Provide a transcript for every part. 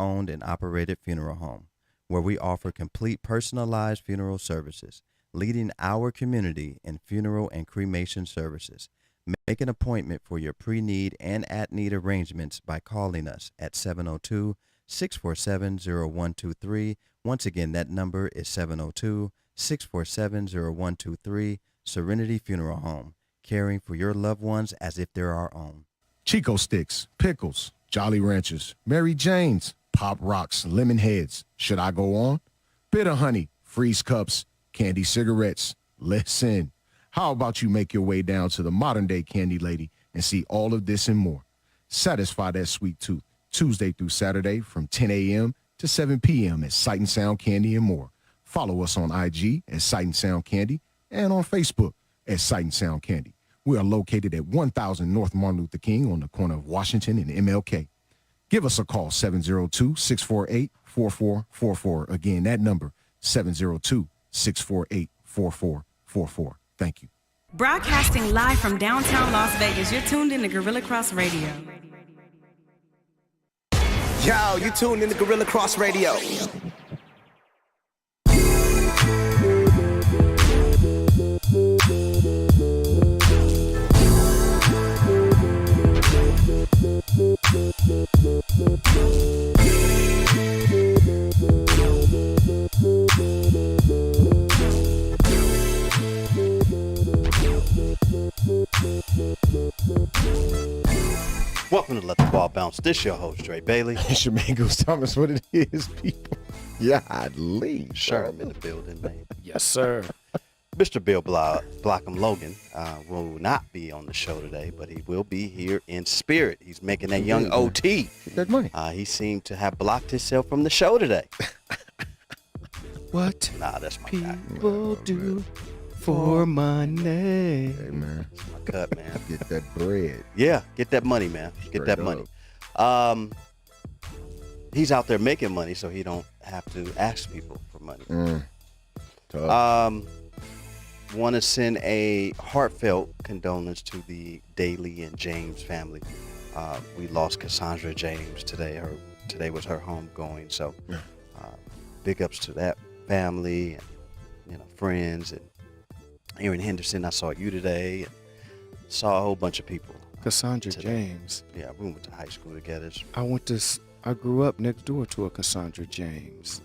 owned and operated funeral home, where we offer complete personalized funeral services, leading our community in funeral and cremation services. Make an appointment for your pre-need and at-need arrangements by calling us at 702-647-0123. Once again, that number is 702-647-0123. Serenity Funeral Home, caring for your loved ones as if they're our own. Chico Sticks, Pickles, Jolly Ranchers, Mary Jane's, Pop Rocks, Lemon Heads. Should I go on? Bitter Honey, Freeze Cups, Candy Cigarettes. Listen. How about you make your way down to the modern-day Candy Lady and see all of this and more? Satisfy that sweet tooth Tuesday through Saturday from 10 a.m. to 7 p.m. at Sight and Sound Candy and more. Follow us on IG at Sight and Sound Candy and on Facebook at Sight and Sound Candy. We are located at 1000 North Martin Luther King on the corner of Washington and MLK. Give us a call, 702-648-4444. Again, that number, 702-648-4444. Thank you. Broadcasting live from downtown Las Vegas, you're tuned in to Gorilla Cross Radio. Yo, you tuned in to Gorilla Cross Radio. Welcome to Let the Ball Bounce. This your host, Dre Bailey. It's your man, Goose Thomas. What it is, people. Yeah, I'd leave. Sherm in the building, man. Yes, sir. Mr. Bill Blockham Logan will not be on the show today, but he will be here in spirit. He's making that young OT. Get that money. He seemed to have blocked himself from the show today. What Nah, that's my guy. people do for money. Hey, man. That's my cut, man. Get that bread. Yeah, get that money, man. Get that money. He's out there making money, so he don't have to ask people for money. Tough. Want to send a heartfelt condolence to the Daly and James family. We lost Cassandra James today. Today was her homegoing, so big ups to that family and friends. And Aaron Henderson, I saw you today. And saw a whole bunch of people. Cassandra today. James. Yeah, we went to high school together. I grew up next door to a Cassandra James.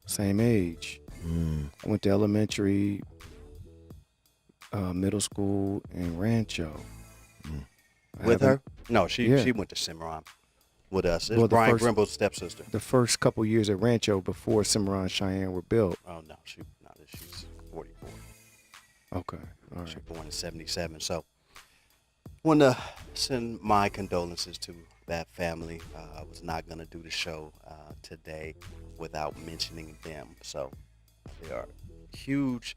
Same age. I went to elementary, middle school, and Rancho. With her? No, she went to Cimarron with us. It's Brian Grimble's stepsister. The first couple years at Rancho before Cimarron and Cheyenne were built. Oh, no, she's 44. Okay, all right. She was born in 77. So want to send my condolences to that family. I was not going to do the show today without mentioning them. So they are a huge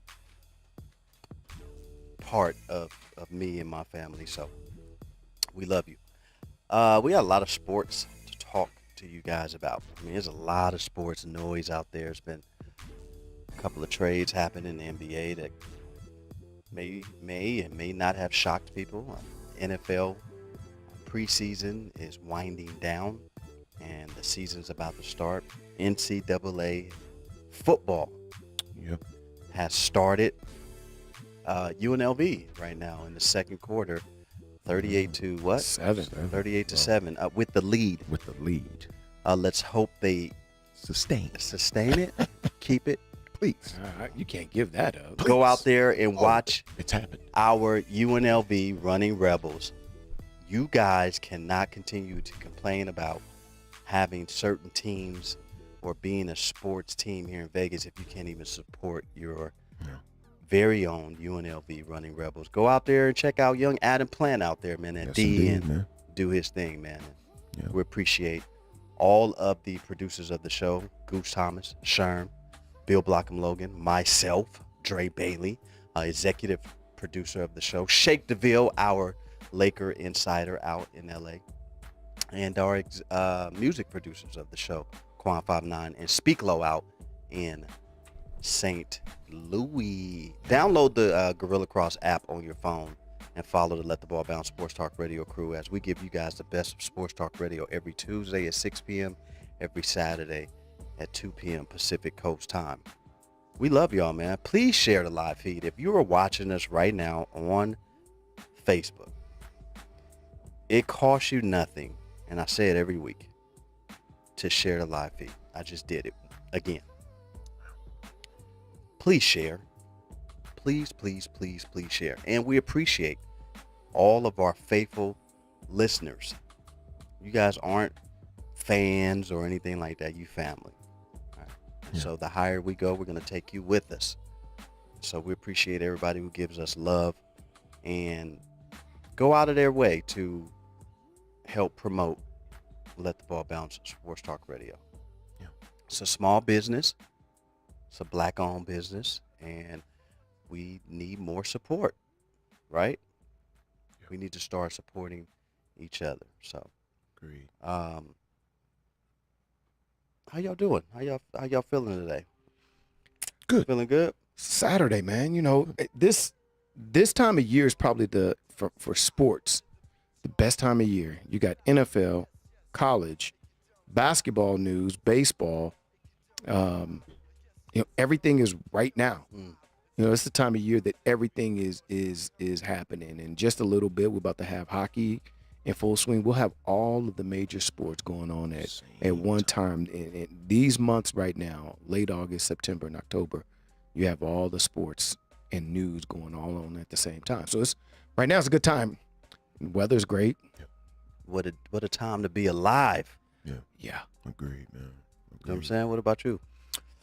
part of me and my family. So we love you. We got a lot of sports to talk to you guys about. I mean, there's a lot of sports noise out there. There's been a couple of trades happening in the NBA that may and may not have shocked people. NFL preseason is winding down and the season's about to start. NCAA football has started. UNLV right now in the second quarter, 38 to what? 38 to 7 with the lead. Let's hope they Sustain it, keep it. Please. You can't give that up. Please. Go out there and watch it's happened. Our UNLV running Rebels. You guys cannot continue to complain about having certain teams or being a sports team here in Vegas if you can't even support your very own UNLV running Rebels. Go out there and check out young Adam Plant out there, man, and man. Do his thing, man. Yeah. We appreciate all of the producers of the show, Goose Thomas, Sherm, Bill Blockham Logan, myself, Dre Bailey, executive producer of the show, Shake DeVille, our Laker insider out in LA, and our music producers of the show, Quan 59 and Speak Low out in St. Louis. Download the Gorilla Cross app on your phone and follow the Let the Ball Bounce Sports Talk Radio crew as we give you guys the best of sports talk radio every Tuesday at 6 p.m. every Saturday at 2 p.m. Pacific Coast time. We love y'all, man. Please share the live feed. If you are watching us right now on Facebook, it costs you nothing, and I say it every week, to share the live feed. I just did it again. Please share. Please, please, please, please share. And we appreciate all of our faithful listeners. You guys aren't fans or anything like that. You family. All right? Yeah. So the higher we go, we're going to take you with us. So we appreciate everybody who gives us love and go out of their way to help promote Let the Ball Bounce Sports Talk Radio. Yeah. It's a small business. It's a black-owned business, and we need more support, right? Yeah. We need to start supporting each other. So, Agreed. how y'all doing? How y'all feeling today? Good. Feeling good? Saturday, man. You know, this time of year is probably for sports the best time of year. You got NFL, college, basketball news, baseball. Everything is right now. It's the time of year that everything is happening. And just a little bit, we're about to have hockey in full swing. We'll have all of the major sports going on at one time. And these months right now, late August, September, and October, you have all the sports and news going all on at the same time. So right now it's a good time. Weather's great. What a time to be alive. Yeah. Agreed, man. You know what I'm saying? What about you?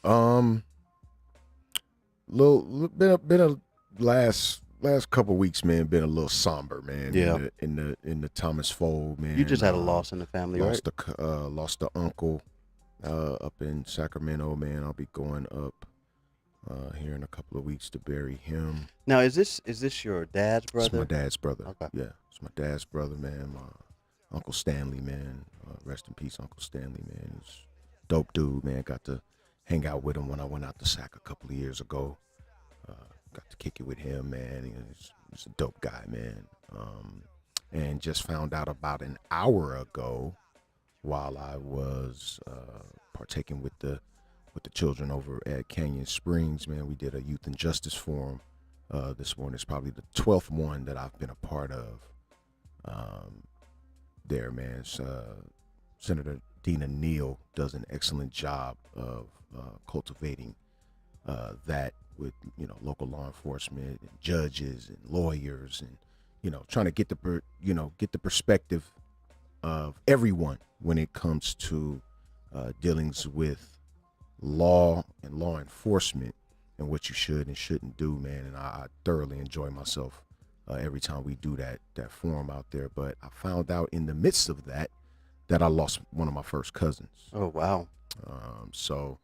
Been a last couple weeks, man. Been a little somber, man. Yeah. In the Thomas fold, man. You just had a loss in the family, right? Lost the uncle up in Sacramento, man. I'll be going up here in a couple of weeks to bury him. Now, is this your dad's brother? It's my dad's brother. Okay. Yeah, it's my dad's brother, man. My Uncle Stanley, man. Rest in peace, Uncle Stanley, man. He's a dope dude, man. Got to hang out with him when I went out to Sac a couple of years ago. Got to kick it with him, man. He's a dope guy, man. And just found out about an hour ago, while I was partaking with the children over at Canyon Springs, man. We did a youth and justice forum this morning. It's probably the 12th one that I've been a part of. There, man. Senator Dina Neal does an excellent job of cultivating that with local law enforcement and judges and lawyers, and trying to get the perspective of everyone when it comes to dealings with law and law enforcement and what you should and shouldn't do, man. And I thoroughly enjoy myself every time we do that forum out there. But I found out in the midst of that I lost one of my first cousins. Oh, wow. So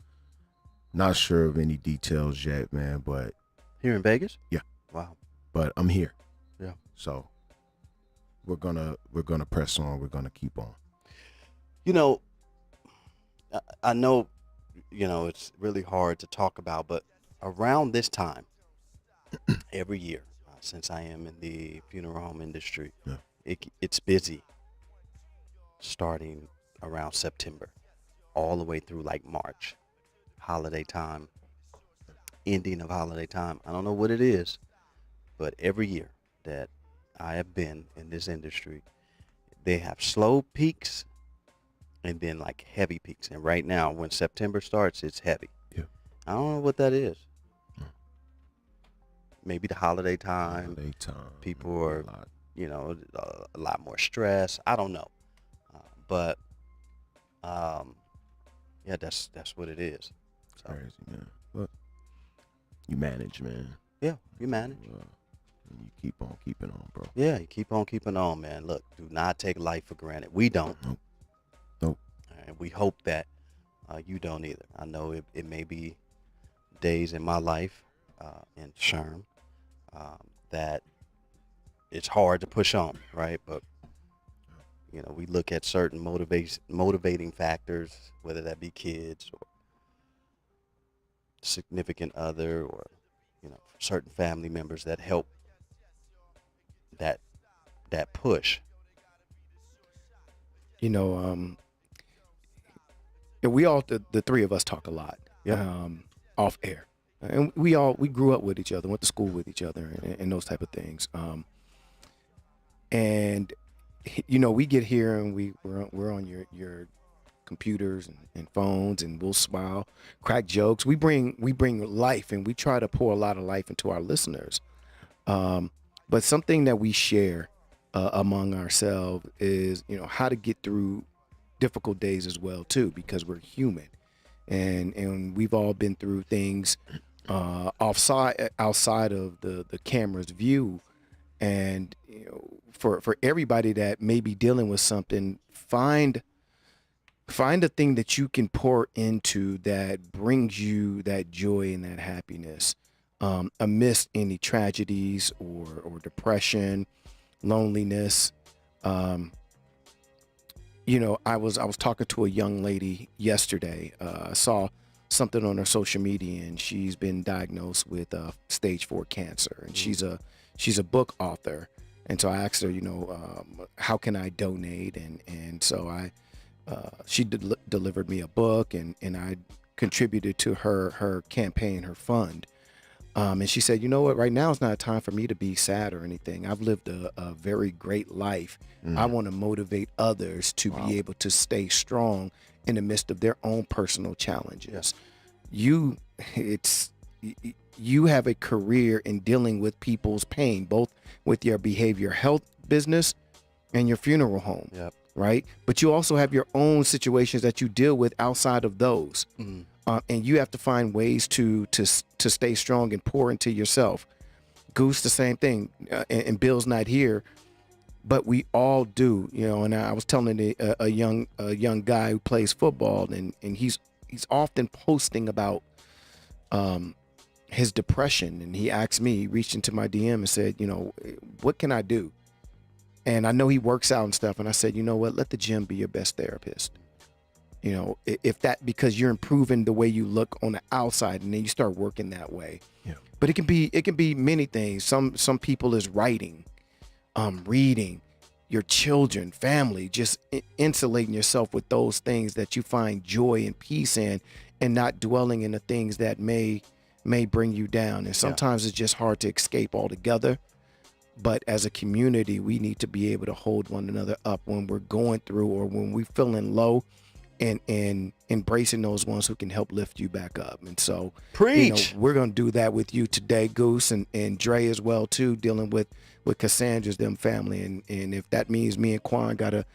not sure of any details yet, man, but Here in Vegas? Yeah. Wow. but I'm here. Yeah. So we're gonna press on. We're gonna keep on. I know, it's really hard to talk about, but around this time, every year, since I am in the funeral home industry, Yeah. it's busy starting around September, all the way through like March, holiday time, ending of holiday time. I don't know what it is, but every year that I have been in this industry, they have slow peaks and then like heavy peaks. And right now, when September starts, it's heavy. Yeah. I don't know what that is. Maybe the holiday time. Holiday time. People are, a lot. a lot more stress. I don't know. But yeah, that's what it is. So, Crazy, man. But you manage, man. yeah, you manage. And you keep on keeping on, bro. Yeah, you keep on keeping on, man. Look, do not take life for granted. We don't. Nope. And we hope that you don't either. I know it may be days in my life in Sherm that it's hard to push on, right? But we look at certain motivating factors, whether that be kids or significant other or certain family members that help that push. we all the three of us talk a lot off air, and we grew up with each other, went to school with each other, and those type of things. And we get here and we're on your computers and phones, and we'll smile, crack jokes. We bring life, and we try to pour a lot of life into our listeners. But something that we share among ourselves is how to get through difficult days as well too, because we're human, and we've all been through things outside of the camera's view. And for everybody that may be dealing with something, find a thing that you can pour into that brings you that joy and that happiness amidst any tragedies or depression, loneliness. I was talking to a young lady yesterday. I saw something on her social media, and she's been diagnosed with stage 4 cancer, and she's a book author. And so I asked her, how can I donate? And so she delivered me a book, and I contributed to her campaign, her fund. And she said, you know what, right now is not a time for me to be sad or anything. I've lived a very great life. I want to motivate others to be able to stay strong in the midst of their own personal challenges. You have a career in dealing with people's pain, both with your behavior health business and your funeral home, right? But you also have your own situations that you deal with outside of those. And you have to find ways to stay strong and pour into yourself. Goose, the same thing, and Bill's not here, but we all do, and I was telling a young guy who plays football, and he's often posting about his depression, and he asked me, he reached into my DM and said, what can I do? And I know he works out and stuff, and I said, you know what, let the gym be your best therapist. If that, because you're improving the way you look on the outside, and then you start working that way. But it can be many things. Some people is writing, reading, your children, family, just insulating yourself with those things that you find joy and peace in, and not dwelling in the things that may bring you down. And sometimes it's just hard to escape altogether. But as a community, we need to be able to hold one another up when we're going through, or when we're feeling low, and embracing those ones who can help lift you back up. And so we're going to do that with you today, Goose, and Dre as well too, dealing with Cassandra's them family. And if that means me and Quan got to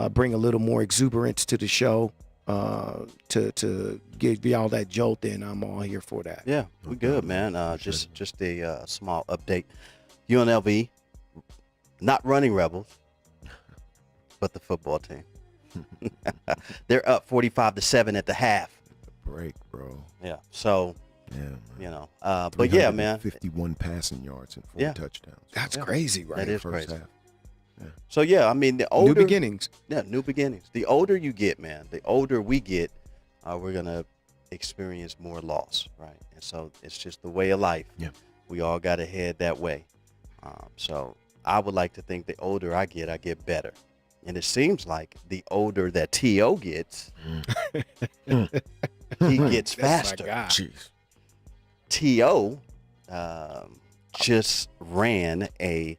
bring a little more exuberance to the show, to give y'all that jolt, then I'm all here for that. Yeah, we good, man. Just a small update. UNLV, not running Rebels, but the football team. They're up 45-7 at the half. Break, bro. Yeah. So, man. But yeah, man. 51 passing yards and 4 touchdowns. That's crazy, right? That is First crazy. half. Yeah. So yeah, I mean, the older new beginnings. Yeah, new beginnings. The older you get, man, the older we get, we're gonna experience more loss, right? And so it's just the way of life. Yeah. We all got to head that way. So I would like to think the older I get better. And it seems like the older that T.O. gets, he gets faster. Jeez. T.O. Just ran a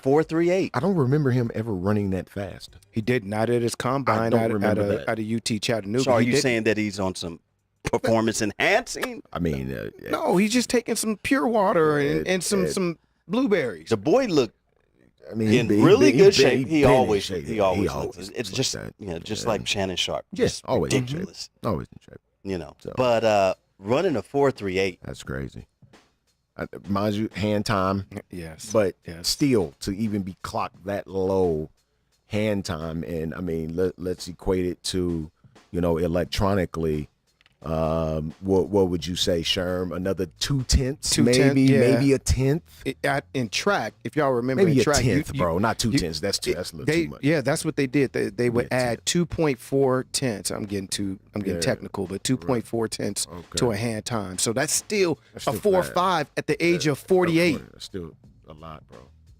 4.38. I don't remember him ever running that fast. He did not at his combine out of UT Chattanooga. So are you saying that he's on some performance enhancing? I mean, no, he's just taking some pure water and some blueberries. The boy looked, I mean, in really good shape. He always looks. It's just just like Shannon Sharp. Yes, always ridiculous. Always in shape. So. But running a 4.38. That's crazy. Mind you, hand time. Yes. But still, to even be clocked that low, hand time, and I mean, let's equate it to, electronically. What would you say, Sherm? Another 2/10, maybe a tenth. In track, if y'all remember, maybe in track, a tenth, bro. Not 2/10. That's a little too much. Yeah, that's what they did. They would add 2.4 tenths. I'm getting technical, but 2.4 tenths to a hand time. So that's still a 4.5 at the age of 48. That's still a lot, bro.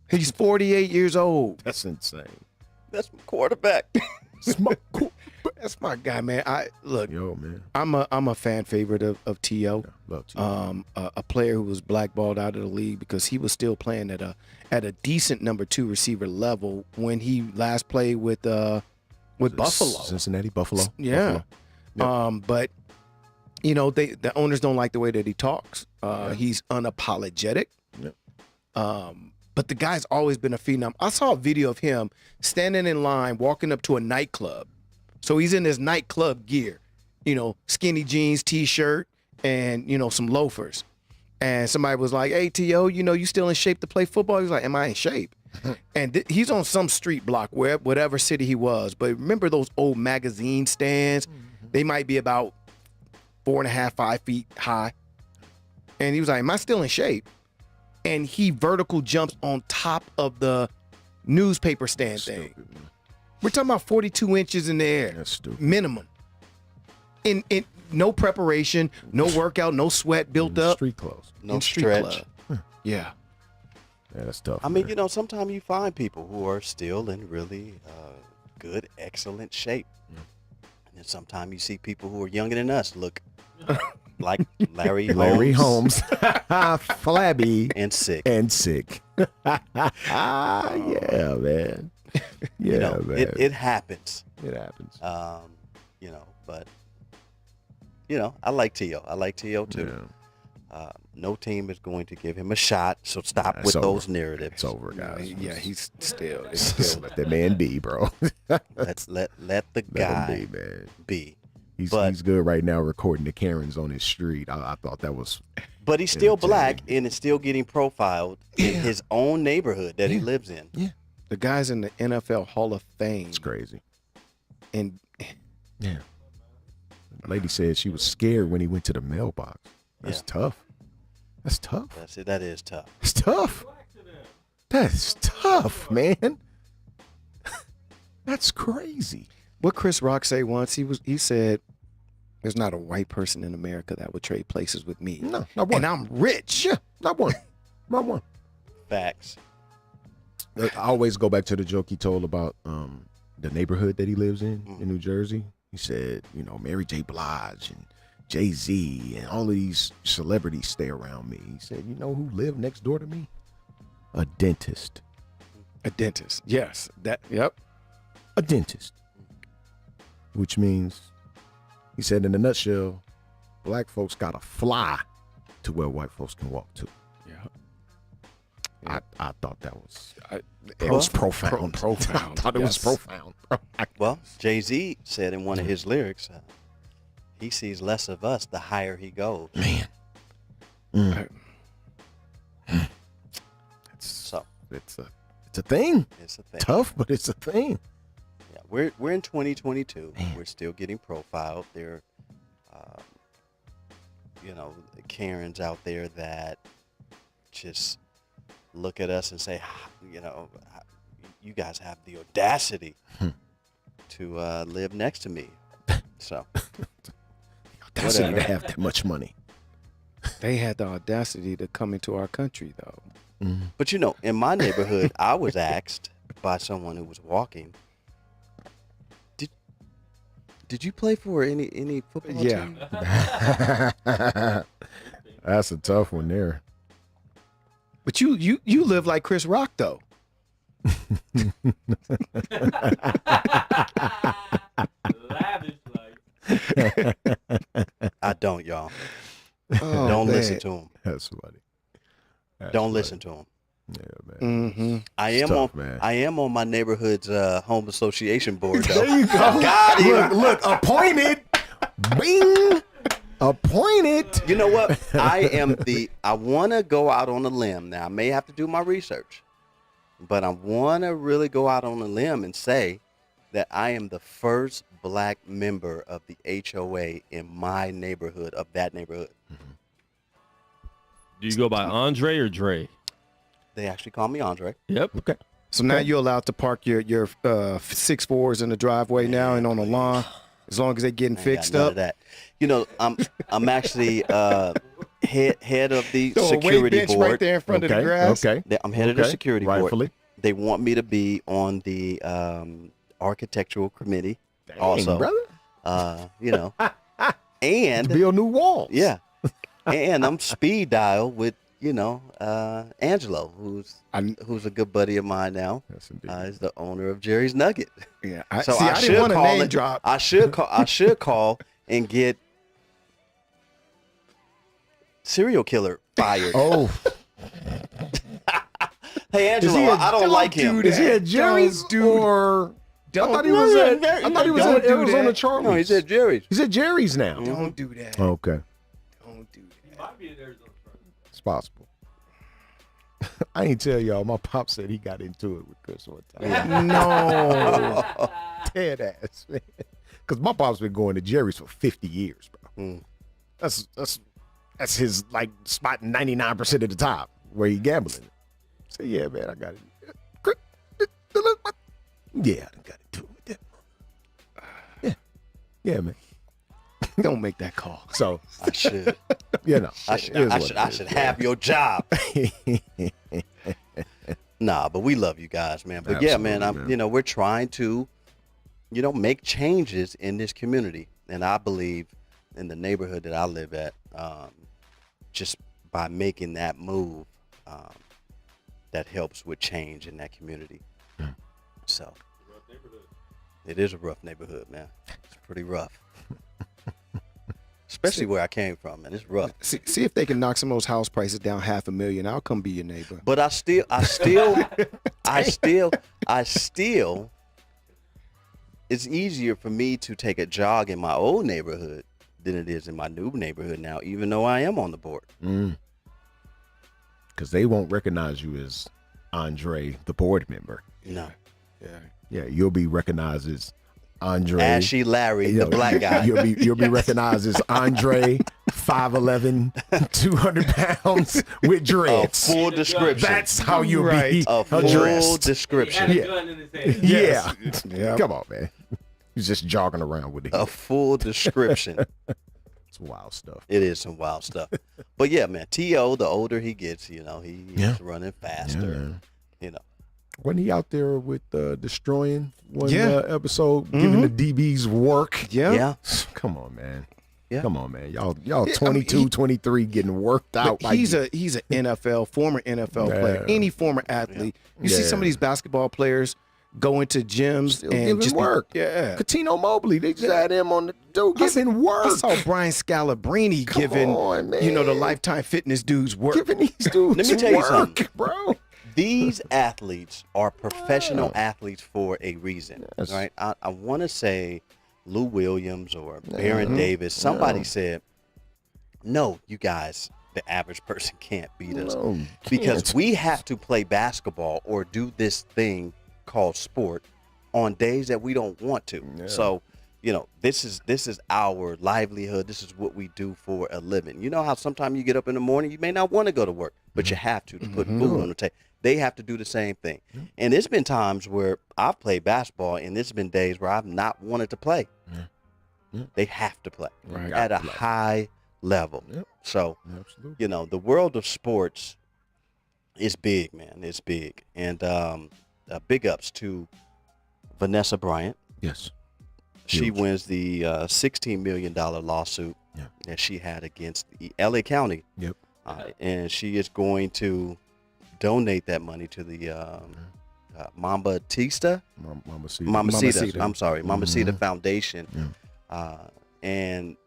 He's 48 years old. That's insane. That's my quarterback. That's my guy, man. Yo, man. I'm a fan favorite of T.O. Yeah, love T.O. A player who was blackballed out of the league because he was still playing at a decent number 2 receiver level when he last played with Buffalo. Cincinnati, Buffalo. Yeah. Yep. But you know, the owners don't like the way that he talks. He's unapologetic. Yep. But the guy's always been a phenom. I saw a video of him standing in line, walking up to a nightclub. So he's in his nightclub gear, you know, skinny jeans, T-shirt, and, you know, some loafers. And somebody was like, hey, T.O., you know, you still in shape to play football? He was like, am I in shape? And he's on some street block, whatever city he was. But remember those old magazine stands? They might be about 4.5, 5 feet high. And he was like, am I still in shape? And he vertical jumps on top of the newspaper stand thing. Stupid, man. We're talking about 42 inches in the air. That's stupid. Minimum. In no preparation, no workout, no sweat built up. Street clothes. No in street stretch. club. Yeah. Yeah, that's tough. I mean, man. you know, sometimes you find people who are still in really good, excellent shape. And then sometimes you see people who are younger than us look like Larry Holmes. Flabby. and sick. And sick. Yeah, man. Yeah, You know, man. it happens. It happens. You know, but you know, I like T.O. I like T.O. too. Yeah. No team is going to give him a shot, so stop It's with over. those narratives. It's over, guys. Yeah, he's still. Let that man be, bro. Let's let the Let him guy be, man. be. He's good right now recording the Karens on his street. I thought that was But he's still entertaining. black and is still getting profiled in his own neighborhood that he lives in. Yeah. The guy's in the NFL Hall of Fame. It's crazy. And Yeah. The lady said she was scared when he went to the mailbox. That's Yeah. tough. That's tough. That's it. That is tough. It's tough. That's tough, man. That's crazy. what Chris Rock say once, he said, there's not a white person in America that would trade places with me. No, not one. And I'm rich. Yeah, not one. Not one. Facts. I always go back to the joke he told about the neighborhood that he lives in New Jersey. He said, you know, Mary J. Blige and Jay-Z and all of these celebrities stay around me. He said, you know who lived next door to me? A dentist. A dentist. Yes. Yep. A dentist. Which means, he said in a nutshell, black folks got to fly to where white folks can walk to. Yeah. I thought that was It was profound. profound. I thought it was Yes. profound. Well, Jay-Z said in one of his lyrics, he sees less of us the higher he goes. Man. So It's a thing. it's a thing. Tough, but it's a thing. Yeah, we're in 2022. We're still getting profiled. There, you know, Karens out there that just look at us and say, you know, you guys have the audacity to live next to me. So That's to Whatever. have that much money. They had the audacity to come into our country, though. But you know, in my neighborhood, I was asked by someone who was walking, "Did you play for any football Yeah. team?" That's a tough one there. But you live like Chris Rock, though. I don't, y'all. Oh, Don't man. listen to him. That's funny. That's Don't funny. listen to him. Yeah, man. Mm-hmm. I It's am tough, on. man. I am on my neighborhood's home association board, though. There you go. Look, appointed. Bing. Appointed. You know what? I want to go out on a limb. Now, I may have to do my research, but I want to really go out on a limb and say that I am the first black member of the HOA in my neighborhood, of that neighborhood. Do you go by Andre or Dre? They actually call me Andre. Yep. Okay. So now you're allowed to park your 6'4s in the driveway now and on the lawn, as long as they're getting I ain't got fixed none of up. that. You know, I'm actually head of the Throw a weight security bench board. right there in front of the Okay. grass. Okay. I'm head of the Okay. security Rightfully. board. They want me to be on the architectural committee. Dang, Also, brother. You know, and Build new walls. yeah, and I'm speed dial with Angelo, who's a good buddy of mine now. Yes, indeed. He's the owner of Jerry's Nugget. Yeah. I didn't should want to call name it. drop. I should call and get serial killer fired. Oh, Hey Angelo, I don't like him. is he at Jerry's or? I thought he was at Arizona Charlie's. No, he's at Jerry's. He's at Jerry's now. Don't do that. Okay, Don't do that. it's possible. I ain't tell y'all. My pop said he got into it with Chris one time. No. Dead ass, man. Because my pop's been going to Jerry's for 50 years, bro. Mm. That's his like spot 99% of the time where he gambling. So yeah, man, I got it. Yeah, I done got into it with that. Yeah, man. Don't make that call. So I should. I I should have your job. Nah, but we love you guys, man. But yeah, man, we're trying to, make changes in this community, and I believe in the neighborhood that I live at, just by making that move, that helps with change in that community. So it is a rough neighborhood, man. It's pretty rough. Especially where I came from, man. It's rough. See if they can knock some of those house prices down $500,000. I'll come be your neighbor. But I still it's easier for me to take a jog in my old neighborhood than it is in my new neighborhood now, even though I am on the board. Because they won't recognize you as Andre, the board member. No. Yeah, you'll be recognized as Andre. Ashy Larry, the black guy. You'll be recognized as Andre, 5'11", 200 pounds with dreads. A full description. That's how you'll be A full addressed. description. Yeah. Yeah. Come on, man. He's just jogging around with it. A full description. It's wild stuff. It is some wild stuff. But yeah, man, T.O., the older he gets, he's running faster. Wasn't he out there with destroying one Yeah. episode, giving the DBs work? Yeah. Come on, man. Yeah. Come on, man. Y'all 22, 23 getting worked out. But he's an former NFL player, any former athlete. You see some of these basketball players go into gyms Still and giving just work. Yeah. Catino Mobley, they just had him on the dude giving work. I saw Brian Scalabrine giving, on, man. the Lifetime Fitness dudes work. Giving these dudes Let me tell you work, something. bro. These athletes are professional athletes for a reason, Yes. right? I want to say Lou Williams or Baron Davis. Somebody said, no, you guys, the average person can't beat us No, because can't. we have to play basketball or do this thing called sport on days that we don't want to. Yeah. So, this is our livelihood. This is what we do for a living. You know how sometimes you get up in the morning, you may not want to go to work, but you have to put food on the table. They have to do the same thing. And it's been times where I've played basketball and it's been days where I've not wanted to play. They have to play at a high level. Yep. So, Absolutely. the world of sports is big, man. It's big. And big ups to Vanessa Bryant. Yes. She Huge. wins the $16 million lawsuit that she had against the LA County. Yep. And she is going to donate that money to the Mamacita. Mamacita. I'm sorry, Mamacita Foundation. And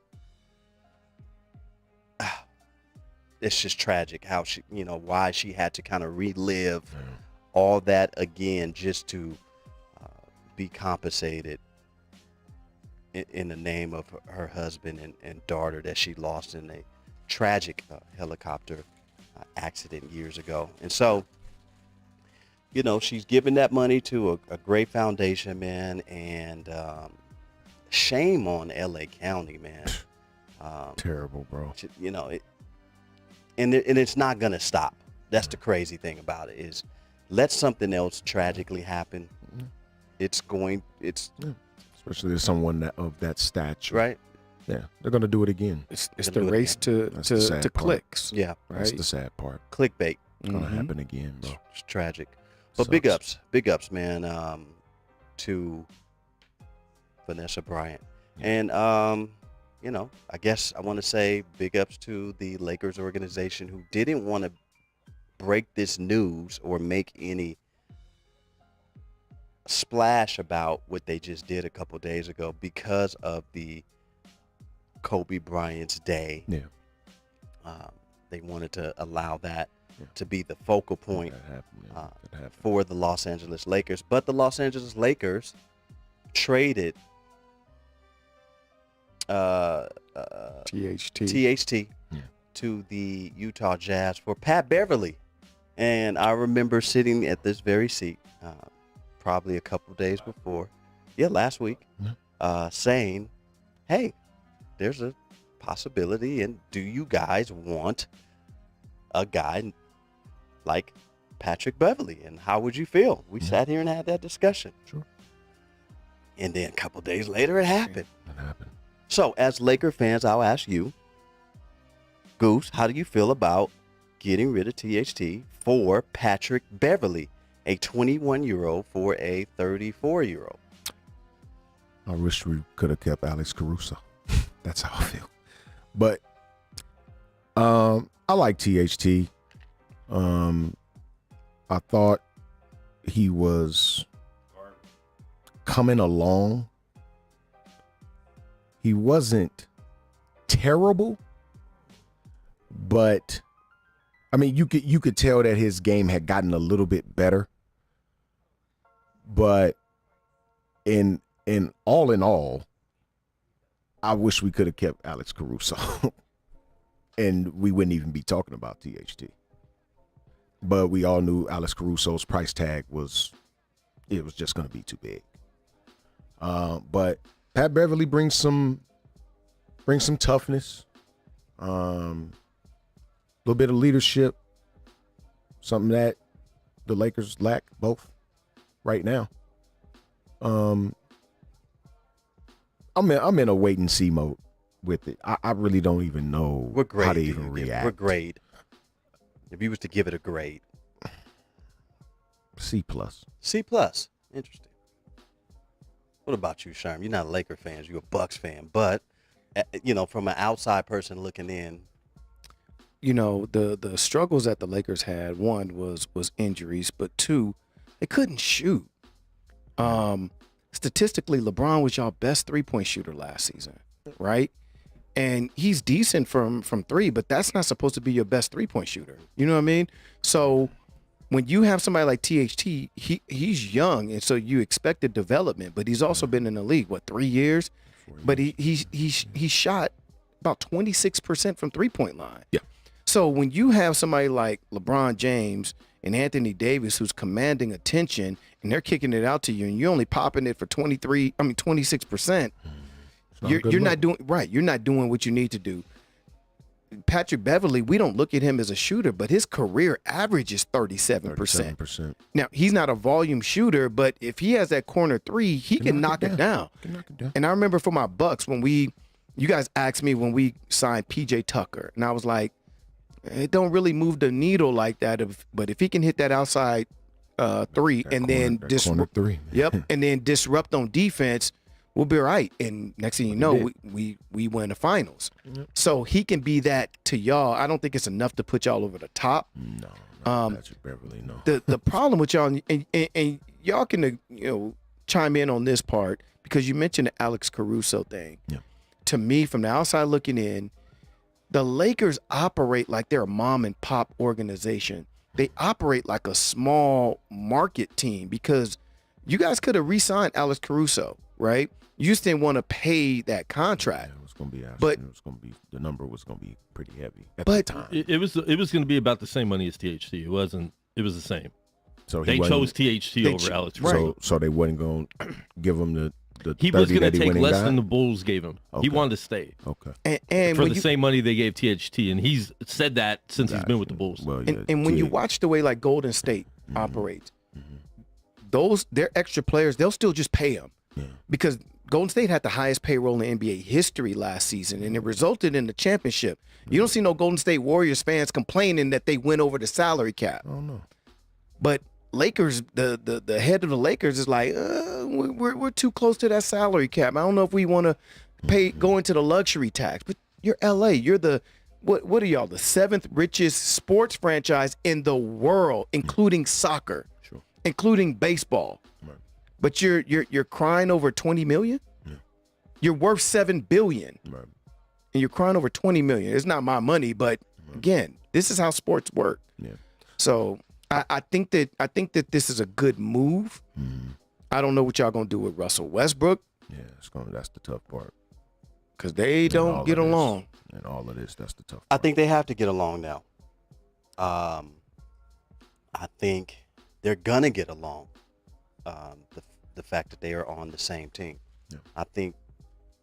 it's just tragic how she, why she had to kind of relive all that again just to be compensated in the name of her husband and daughter that she lost in a tragic helicopter accident years ago. And so, she's giving that money to a great foundation, man, and shame on LA County, man. Terrible, bro. And it's not going to stop. That's the crazy thing about it is let something else tragically happen. Especially to someone of that stature. Right. Yeah, they're gonna do it again. It's the race to clicks. Yeah, right. That's the sad part. Clickbait. It's gonna happen again, bro. It's tragic. But big ups, man, to Vanessa Bryant. And you know, I guess I want to say big ups to the Lakers organization who didn't want to break this news or make any splash about what they just did a couple days ago because of the Kobe Bryant's day. Yeah. They wanted to allow that to be the focal point That happened. for the Los Angeles Lakers. But the Los Angeles Lakers traded THT to the Utah Jazz for Pat Beverly. And I remember sitting at this very seat probably a couple days before, last week, saying, hey, there's a possibility, and do you guys want a guy like Patrick Beverly, and how would you feel? We sat here and had that discussion. Sure. And then a couple days later, it happened. It happened. So, as Laker fans, I'll ask you, Goose, how do you feel about getting rid of THT for Patrick Beverly, a 21-year-old for a 34-year-old? I wish we could have kept Alex Caruso. That's how I feel. But I like THT. I thought he was coming along. He wasn't terrible, but I mean, you could tell that his game had gotten a little bit better. But in all, I wish we could have kept Alex Caruso, and we wouldn't even be talking about THT. But we all knew Alex Caruso's price tag was just going to be too big. But Pat Beverly brings some toughness, a little bit of leadership, something that the Lakers lack both right now. I'm in a wait and see mode with it. I really don't even know What grade how to do even you give? react. What grade? If you was to give it a grade. C+. C plus. Interesting. What about you, Sherm? You're not a Laker fan. You're a Bucks fan. But, from an outside person looking in. The struggles that the Lakers had, one was injuries, but two, they couldn't shoot. Statistically, LeBron was y'all best three-point shooter last season, right? And he's decent from three, but that's not supposed to be your best three-point shooter. You know what I mean? So when you have somebody like THT, he's young, and so you expect the development, but he's also been in the league, 3 years? But he shot about 26% from three-point line. Yeah. So when you have somebody like LeBron James and Anthony Davis who's commanding attention and they're kicking it out to you and you're only popping it for 26%, you're not doing right. You're not doing what you need to do. Patrick Beverly, we don't look at him as a shooter, but his career average is 37%. Now, he's not a volume shooter, but if he has that corner three, he can knock it down. And I remember for my Bucks you guys asked me when we signed PJ Tucker, and I was like, it don't really move the needle like that. But if he can hit that outside three and then disrupt, and then disrupt on defense, we'll be all right. And next thing you know, we win the finals. Yep. So he can be that to y'all. I don't think it's enough to put y'all over the top. No, Patrick Beverly, no. The problem with y'all, and y'all can chime in on this part because you mentioned the Alex Caruso thing. Yeah. To me, from the outside looking in, the Lakers operate like they're a mom and pop organization. They operate like a small market team because you guys could have re-signed Alex Caruso, right? You just didn't want to pay that contract. Yeah, it was going to be, the number was going to be pretty heavy at the time. It was going to be about the same money as THT. It was the same. So they chose THT over Alex Caruso. So they wasn't going to give him the he was going to take less guy? than the Bulls gave him. Okay. He wanted to stay. Okay. And for the same money they gave THT, and he's said that since he's been with the Bulls. Well, yeah, and when you watch the way like Golden State operates, their extra players, they'll still just pay them because Golden State had the highest payroll in NBA history last season, and it resulted in the championship. You don't see no Golden State Warriors fans complaining that they went over the salary cap. Oh no. But Lakers, the head of the Lakers is like, we're too close to that salary cap. I don't know if we want to go into the luxury tax. But you're LA. You're the what are y'all? The 7th richest sports franchise in the world, including soccer, including baseball. Right. But you're crying over 20 million? Yeah. You're worth $7 billion. Right. And you're crying over 20 million. It's not my money, but again, this is how sports work. Yeah. So I think that this is a good move. Mm-hmm. I don't know what y'all gonna do with Russell Westbrook. Yeah, that's the tough part. Because they don't get along. And all of this, that's the tough part. I think they have to get along now. I think they're gonna get along. The fact that they are on the same team. Yeah. I think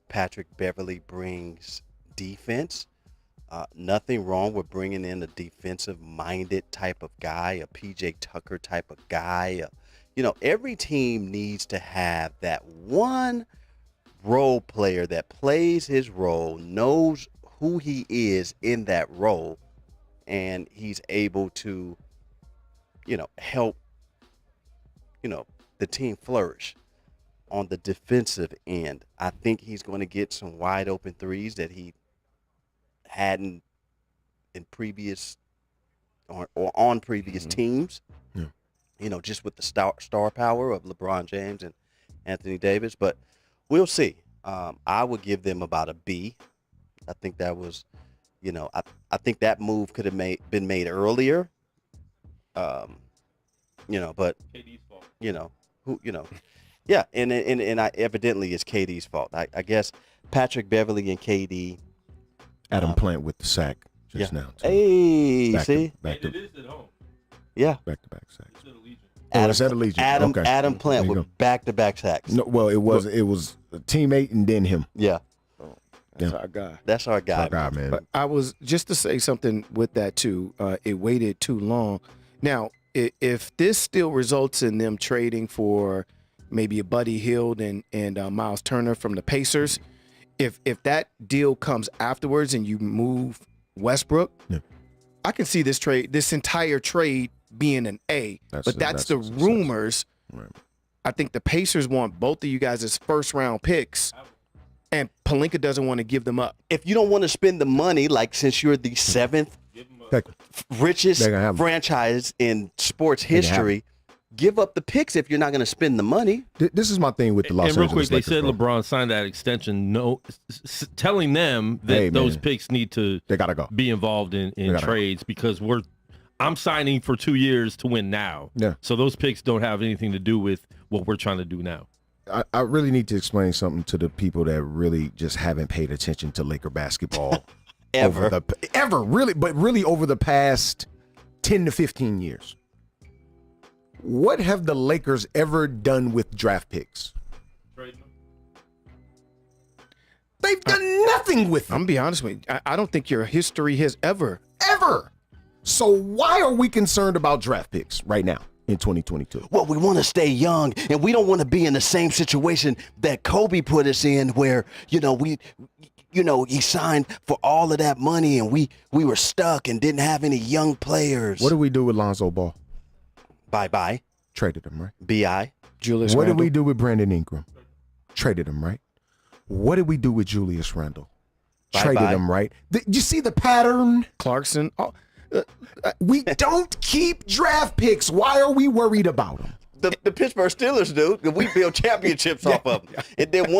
Patrick Beverley brings defense. Nothing wrong with bringing in a defensive-minded type of guy, a PJ Tucker type of guy. Every team needs to have that one role player that plays his role, knows who he is in that role, and he's able to, help, the team flourish on the defensive end. I think he's going to get some wide open threes that he hadn't in previous or on previous teams. Yeah. Just with the star power of LeBron James and Anthony Davis. But we'll see. I would give them about a B. I think that was, I think that move could have been made earlier. But KD's fault. Yeah, and evidently it's KD's fault. I guess Patrick Beverley and KD. Adam Plant with the sack just now. Too. Hey, see? It is at home. Yeah. Back-to-back sacks. It's at Allegiant. It's at Allegiant. Adam Plant There you with back-to-back sacks. No, well, it was a teammate and then him. Yeah. That's our guy. That's our guy. Our guy, man. But I was just to say something with that too. It waited too long. Now, if this still results in them trading for maybe a Buddy Hield and Miles Turner from the Pacers, if that deal comes afterwards and you move Westbrook, I can see this entire trade being an A. But that's the rumors. Right. I think the Pacers want both of you guys as first-round picks, and Pelinka doesn't want to give them up. If you don't want to spend the money, like since you're the 7th richest franchise in sports history, give up the picks if you're not going to spend the money. This is my thing with the Los Angeles. And real quick, they Lakers, said bro. LeBron signed that extension, telling them that those picks need to they gotta go. be involved in trades because I'm signing for 2 years to win now. Yeah. So those picks don't have anything to do with what we're trying to do now. I really need to explain something to the people that really just haven't paid attention to Laker basketball Ever. really over the past 10 to 15 years. What have the Lakers ever done with draft picks? They've done nothing with them. I'm gonna be honest with you. I don't think your history has ever. So why are we concerned about draft picks right now in 2022? Well, we want to stay young, and we don't want to be in the same situation that Kobe put us in, where he signed for all of that money, and we were stuck and didn't have any young players. What do we do with Lonzo Ball? Bye. Traded him, right? B.I. Julius What Randle. did we do with Brandon Ingram? Traded him, right? What did we do with Julius Randle? Traded him, right? You see the pattern? Clarkson? Oh, We don't keep draft picks. Why are we worried about them? The Pittsburgh Steelers do, because we build championships off of them. And then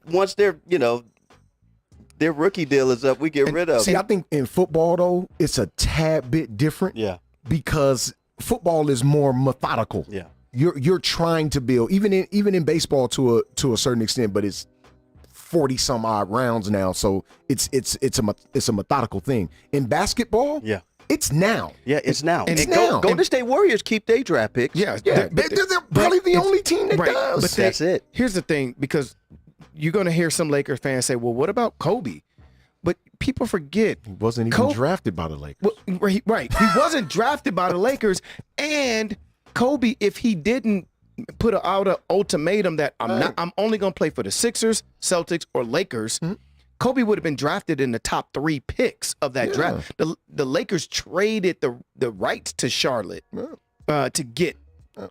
once their rookie deal is up, we get rid of See, them. I think in football, though, it's a tad bit different. Yeah. Because football is more methodical. Yeah. You're trying to build, even in baseball to a certain extent, but it's 40 some odd rounds now, so it's a methodical thing. In basketball, it's now. Yeah, it's now. It's now. Golden State Warriors keep their draft picks. Yeah, They're probably the only team that does. But That's it. Here's the thing, because you're going to hear some Lakers fans say, well, what about Kobe? But people forget. He wasn't even drafted by the Lakers. Well, right. He wasn't drafted by the Lakers. And Kobe, if he didn't put out an ultimatum that I'm only going to play for the Sixers, Celtics, or Lakers, Kobe would have been drafted in the top 3 picks of that draft. The Lakers traded the rights to Charlotte to get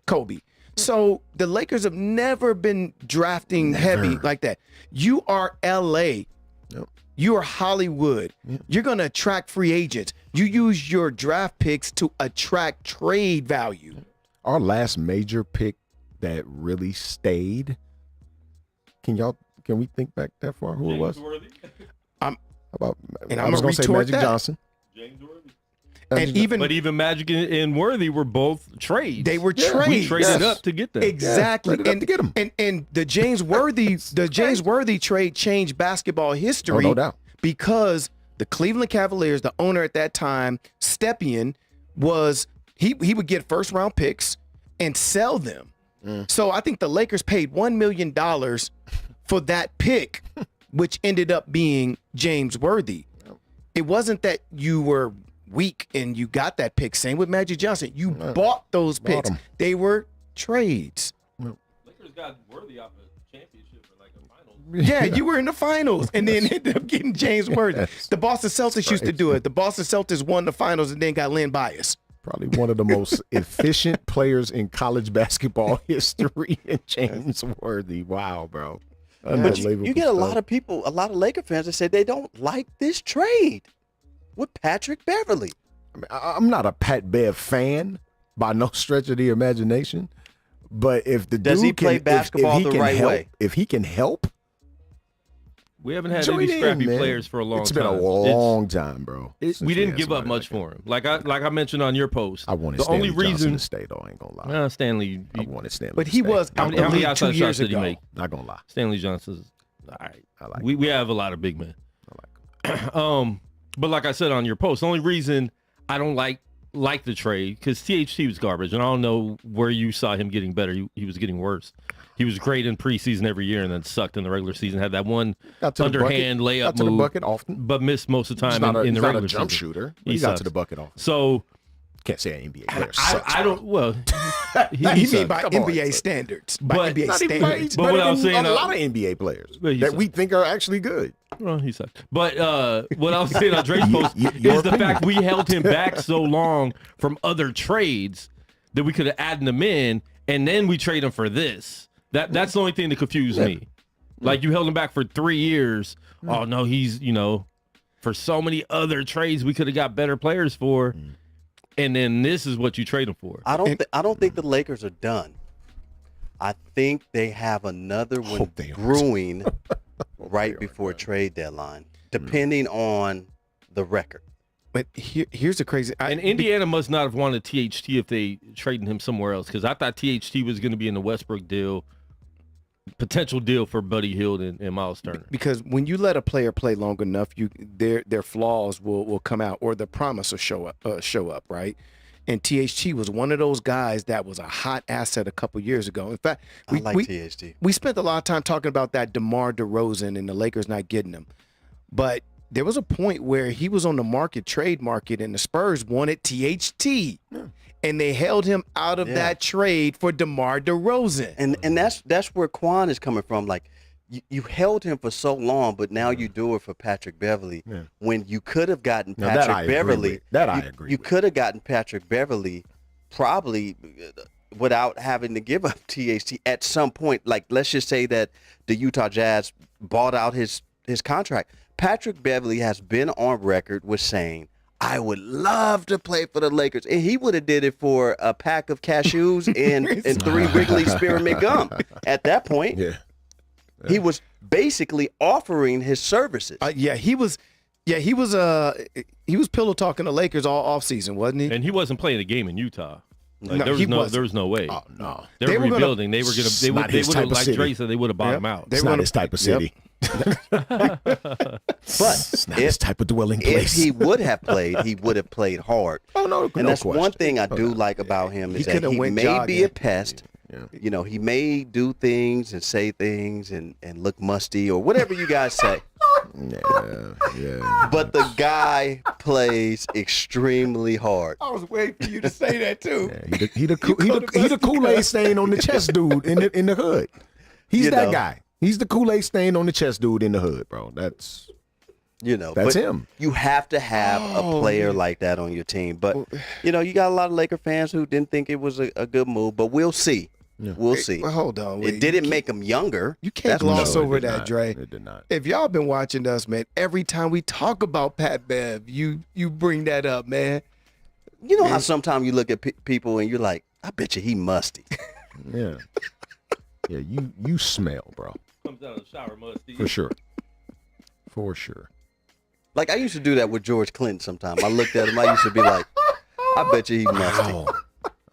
Kobe. So the Lakers have never been drafting heavy like that. You are LA. Yep. You are Hollywood. Yep. You're going to attract free agents. You use your draft picks to attract trade value. Our last major pick that really stayed. Can we think back that far? Who it was? About, And I I'm was gonna gonna say retort Magic that. Johnson. James Worthy. And Even Magic and Worthy were both trades. they were Yeah, trades. We traded Yes. up to get them. Exactly. traded up to get 'em. And the James Worthy trade changed basketball history. Oh, no doubt. Because the Cleveland Cavaliers, the owner at that time, Stepien, was he would get first round picks and sell them. So I think the Lakers paid $1 million for that pick, which ended up being James Worthy. It wasn't that you were weak and you got that pick. Same with Magic Johnson. You bought those picks. 'em. They were trades. Lakers got Worthy off a championship for like a final. Yeah, you were in the finals and then ended up getting James Worthy. The Boston Celtics used to do it. The Boston Celtics won the finals and then got Lynn Bias. Probably one of the most efficient players in college basketball history, and James Worthy. Wow, bro. But you get a lot of Laker fans that say they don't like this trade with Patrick Beverly. I'm not a Pat Bev fan by no stretch of the imagination, but if the Does dude he play can, basketball if he the can right help, way? if he can help, We haven't had join any in, scrappy man. players for a long time. It's been a long time, bro. since We didn't had give up somebody much like for him. Like I mentioned on your post. that. I wanted the Stanley only Johnson reason to stay, though. I ain't gonna lie. Stanley. I wanted Stanley, But to he stay. was How out many the league 2 outside years shots did he ago. make? Not gonna lie. Stanley Johnson's all right. I like. We have a lot of big men. But like I said on your post, the only reason I don't like the trade because THT was garbage, and I don't know where you saw him getting better. He was getting worse. He was great in preseason every year, and then sucked in the regular season. Had that one Got to the underhand bucket. layup Got to move, the bucket often. but missed most of the He's time not a, in the he's not regular a jump season. shooter. He He got sucks. to the bucket often. So Can't say an NBA player. I sucks, don't. Well, he You mean sucks. by Come on, NBA son. standards? By But- NBA Not even, standards. But what I was saying, a lot of NBA players But he that sucks. we think are actually good. Well, he sucks. But what I was saying on Drake's post your is the opinion. fact we held him back so long from other trades that we could have added him in, and then we trade him for this. That's the only thing that confused me. Like you held him back for 3 years. Oh no, he's for so many other trades we could have got better players for, and then this is what you trade him for. I don't think the Lakers are done. I think they have another one Hope they aren't. brewing right before trade deadline, depending on the record. But here's the crazy. And Indiana must not have wanted THT if they traded him somewhere else, because I thought THT was going to be in the Westbrook deal, potential deal for Buddy Hield and Miles Turner. Because when you let a player play long enough, their flaws will come out, or the promise will show up, right? And THT was one of those guys that was a hot asset a couple years ago. In fact, I like THT. we spent a lot of time talking about that DeMar DeRozan and the Lakers not getting him. But there was a point where he was on the trade market, and the Spurs wanted THT. And they held him out of that trade for DeMar DeRozan. And that's where Quan is coming from. Like you held him for so long, but now you do it for Patrick Beverly when you could have gotten Now, that I Patrick agree Beverly. with. That I agree You with. could have gotten Patrick Beverly probably without having to give up THT at some point. Like let's just say that the Utah Jazz bought out his contract. Patrick Beverly has been on record with saying, I would love to play for the Lakers. And he would have did it for a pack of cashews and 3 Wrigley Spearmint gum. At that point, he was basically offering his services. He was pillow talking the Lakers all offseason, wasn't he? And he wasn't playing a game in Utah. Like, No, there he was wasn't. there was no way. Oh no, They They were were gonna- rebuilding. They would not his type have, of like city. Dre said, they would have bought Yep. him out. They it's were not gonna- his type of Yep. city. But It's not his type of dwelling if place. he would have played, he would have played hard. Oh no, And no that's question. one thing I do like about him He is that coulda he went may be jogging. a pest. Yeah. He may do things and say things and look musty or whatever you guys say. Yeah. But the guy plays extremely hard. I was waiting for you to say that too. Yeah, he the Kool-Aid stain on the chest dude in the hood. He's You that know. guy. He's the Kool-Aid stain on the chest dude in the hood, bro. That's That's That's him. You have to have a player like that on your team. But, you got a lot of Laker fans who didn't think it was a good move. But we'll see. We'll see. Well, hold on. Wait. It didn't make them younger. You can't That's gloss for sure. over that, Dre. It did not. If y'all been watching us, man, every time we talk about Pat Bev, you bring that up, man. You know how sometimes you look at people and you're like, I bet you he musty. Yeah. Yeah, you smell, bro. Comes out of the shower musty. For sure. For sure. Like I used to do that with George Clinton sometimes. I looked at him, I used to be like, I bet you he musty. Wow.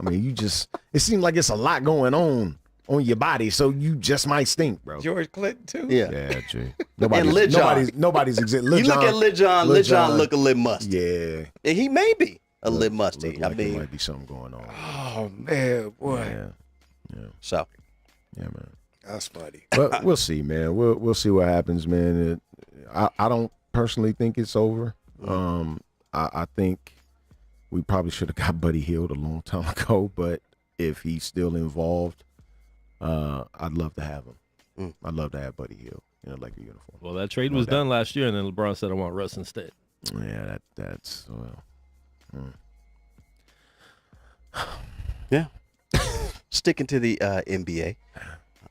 I mean, it seems like it's a lot going on your body, so you just might stink, bro. George Clinton, too? Yeah. Yeah, Jay. And Lil Jon. Nobody's exact. You look at Lil Jon, Lil Jon look a little musty. Yeah. And he may be a little musty. Look like I there mean, might be something going on. Oh, man, boy. Yeah. so. Yeah, man. That's funny. But we'll see, man. We'll see what happens, man. I don't personally think it's over. I think we probably should have got Buddy Hield a long time ago, but if he's still involved, I'd love to have him. I'd love to have Buddy Hield in a Laker uniform. Well, that trade was done last year, and then LeBron said, I want Russ instead. Yeah, that's well. Yeah. Sticking to the NBA,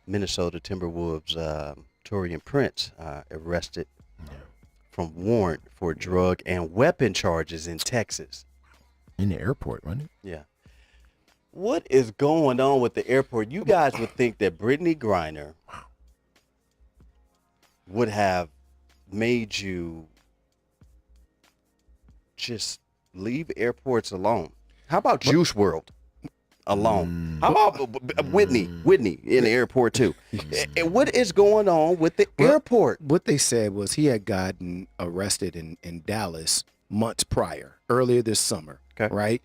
Minnesota Timberwolves Taurean Prince arrested from warrant for drug and weapon charges in Texas. In the airport, wasn't it? Yeah. What is going on with the airport? You guys would think that Brittany Griner would have made you just leave airports alone. How about Juice World alone? How about Whitney in the airport too? And what is going on with the airport? What they said was he had gotten arrested in Dallas months prior, earlier this summer. Okay. Right?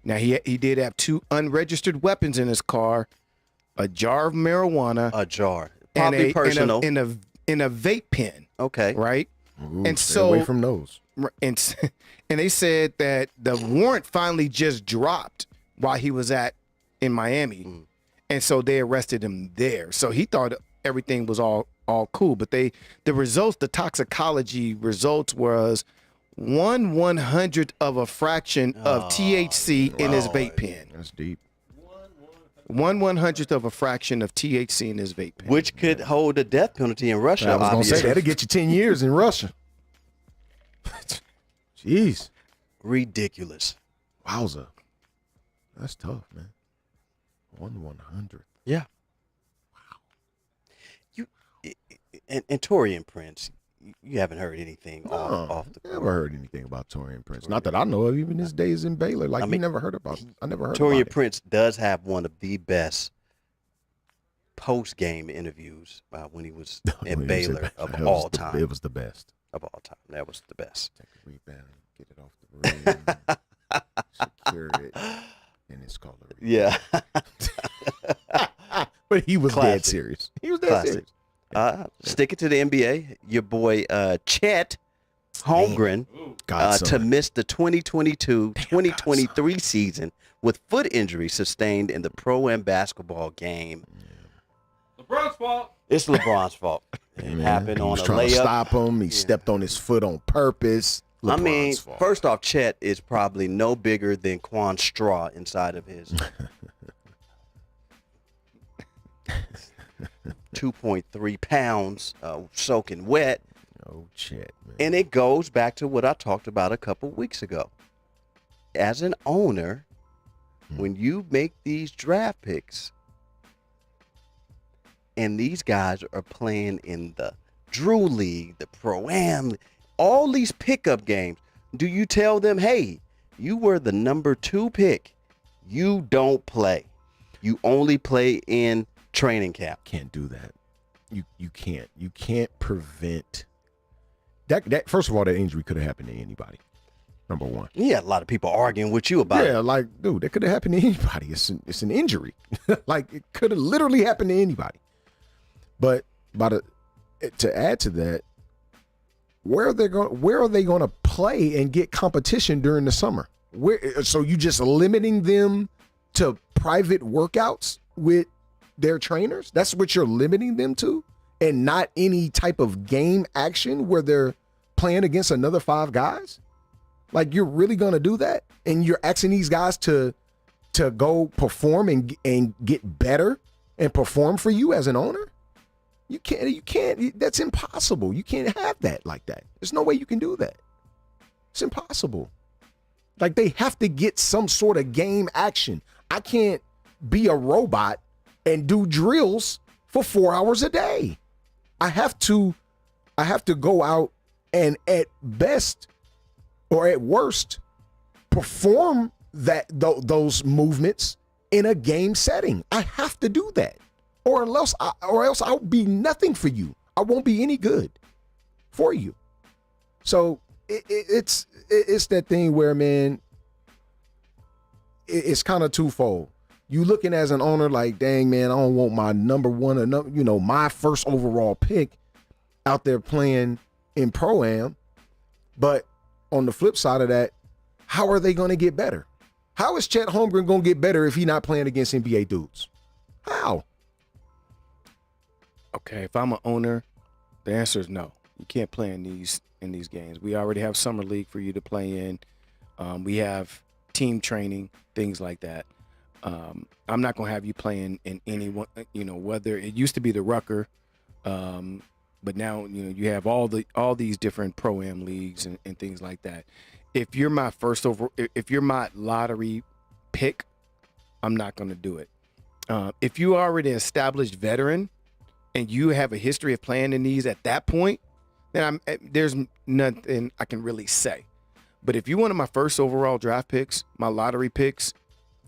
Now, he did have 2 unregistered weapons in his car, a jar of marijuana. A jar. And Probably personal. in a vape pen. Okay. Right? Ooh, And stay so- away from those. And they said that the warrant finally just dropped while he was in Miami. And so they arrested him there. So he thought everything was all cool. But the toxicology results was 1/100th of a fraction of THC in his vape pen. That's deep. 1/100th of a fraction of THC in his vape pen. Which could hold a death penalty in Russia. I was gonna say obviously. that'll get you 10 years in Russia. Jeez. Ridiculous. Wowza. That's tough, man. 1/100th. Yeah. Wow. You and Taurean Prince, you haven't heard anything off the court. Never heard anything about Taurean Prince. Not that I know of, even his days in Baylor. Like, I mean, I never heard about Taurean it. Prince does have one of the best post-game interviews when he was at When he was Baylor at- of that was all the- time. It was the best. Of all time. That was the best. Take a rebound, get it off the rim, secure it, and it's called a rebound. Yeah. But he was dead Classic. serious. He was dead Classic. serious. Sticking to the NBA, your boy Chet Holmgren to Godson. miss the 2022-2023 season with foot injury sustained in the Pro-Am basketball game. LeBron's fault. It's LeBron's fault. It Man, happened he on was a trying to layup. stop him. He stepped on his foot on purpose. I mean, LeBron's fault. first off, Chet is probably no bigger than Quan Straw inside of his 2.3 pounds soaking wet. Oh, Chet, man. And it goes back to what I talked about a couple weeks ago. As an owner, when you make these draft picks and these guys are playing in the Drew League, the Pro-Am, all these pickup games, do you tell them, hey, you were the number 2 pick. You don't play. You only play in training camp. Can't do that. You can't. You can't prevent that. First of all, that injury could have happened to anybody. Number one. Yeah, a lot of people arguing with you about Yeah, it. like, dude, that could have happened to anybody. It's an injury. Like, it could have literally happened to anybody. But to add to that, where are they going to play and get competition during the summer? So you just limiting them to private workouts with their trainers? That's what you're limiting them to, and not any type of game action where they're playing against another 5 guys? Like, you're really going to do that? And you're asking these guys to go perform and get better and perform for you as an owner? You can't. That's impossible. You can't have that like that. There's no way you can do that. It's impossible. Like, they have to get some sort of game action. I can't be a robot and do drills for 4 hours a day. I have to go out and at best or at worst perform those movements in a game setting. I have to do that. Or else I'll be nothing for you. I won't be any good for you. So it's that thing where, man, it's kind of twofold. You looking as an owner like, dang, man, I don't want my number one or my first overall pick out there playing in Pro-Am. But on the flip side of that, how are they going to get better? How is Chet Holmgren going to get better if he's not playing against NBA dudes? How? Okay, if I'm an owner, the answer is no. You can't play in these games. We already have summer league for you to play in. We have team training, things like that. I'm not going to have you playing in any one, whether it used to be the Rucker, but now you have all these different Pro-Am leagues and things like that. If you're my if you're my lottery pick, I'm not going to do it. If you are already an established veteran and you have a history of playing in these at that point, then there's nothing I can really say. But if you're one of my first overall draft picks, my lottery picks,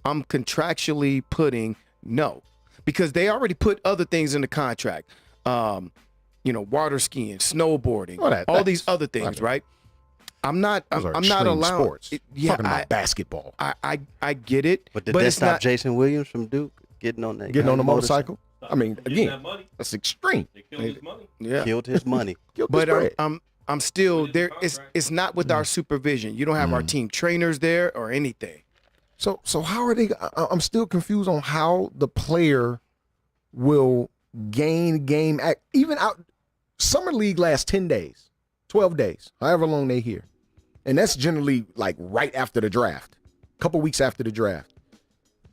I'm contractually putting no, because they already put other things in the contract. Water skiing, snowboarding, all these other things, right? I'm not allowed. Sports. Talking about basketball. I get it. But did that stop Jason Williams from Duke getting on the motorcycle? I mean, again, that's extreme. They killed his money. Yeah, killed his money. But I'm still there. It's not with our supervision. You don't have our team trainers there or anything. So how are they? I'm still confused on how the player will gain game act. Even out summer league lasts 10 days, 12 days, however long they here, and that's generally like right after the draft, a couple weeks after the draft.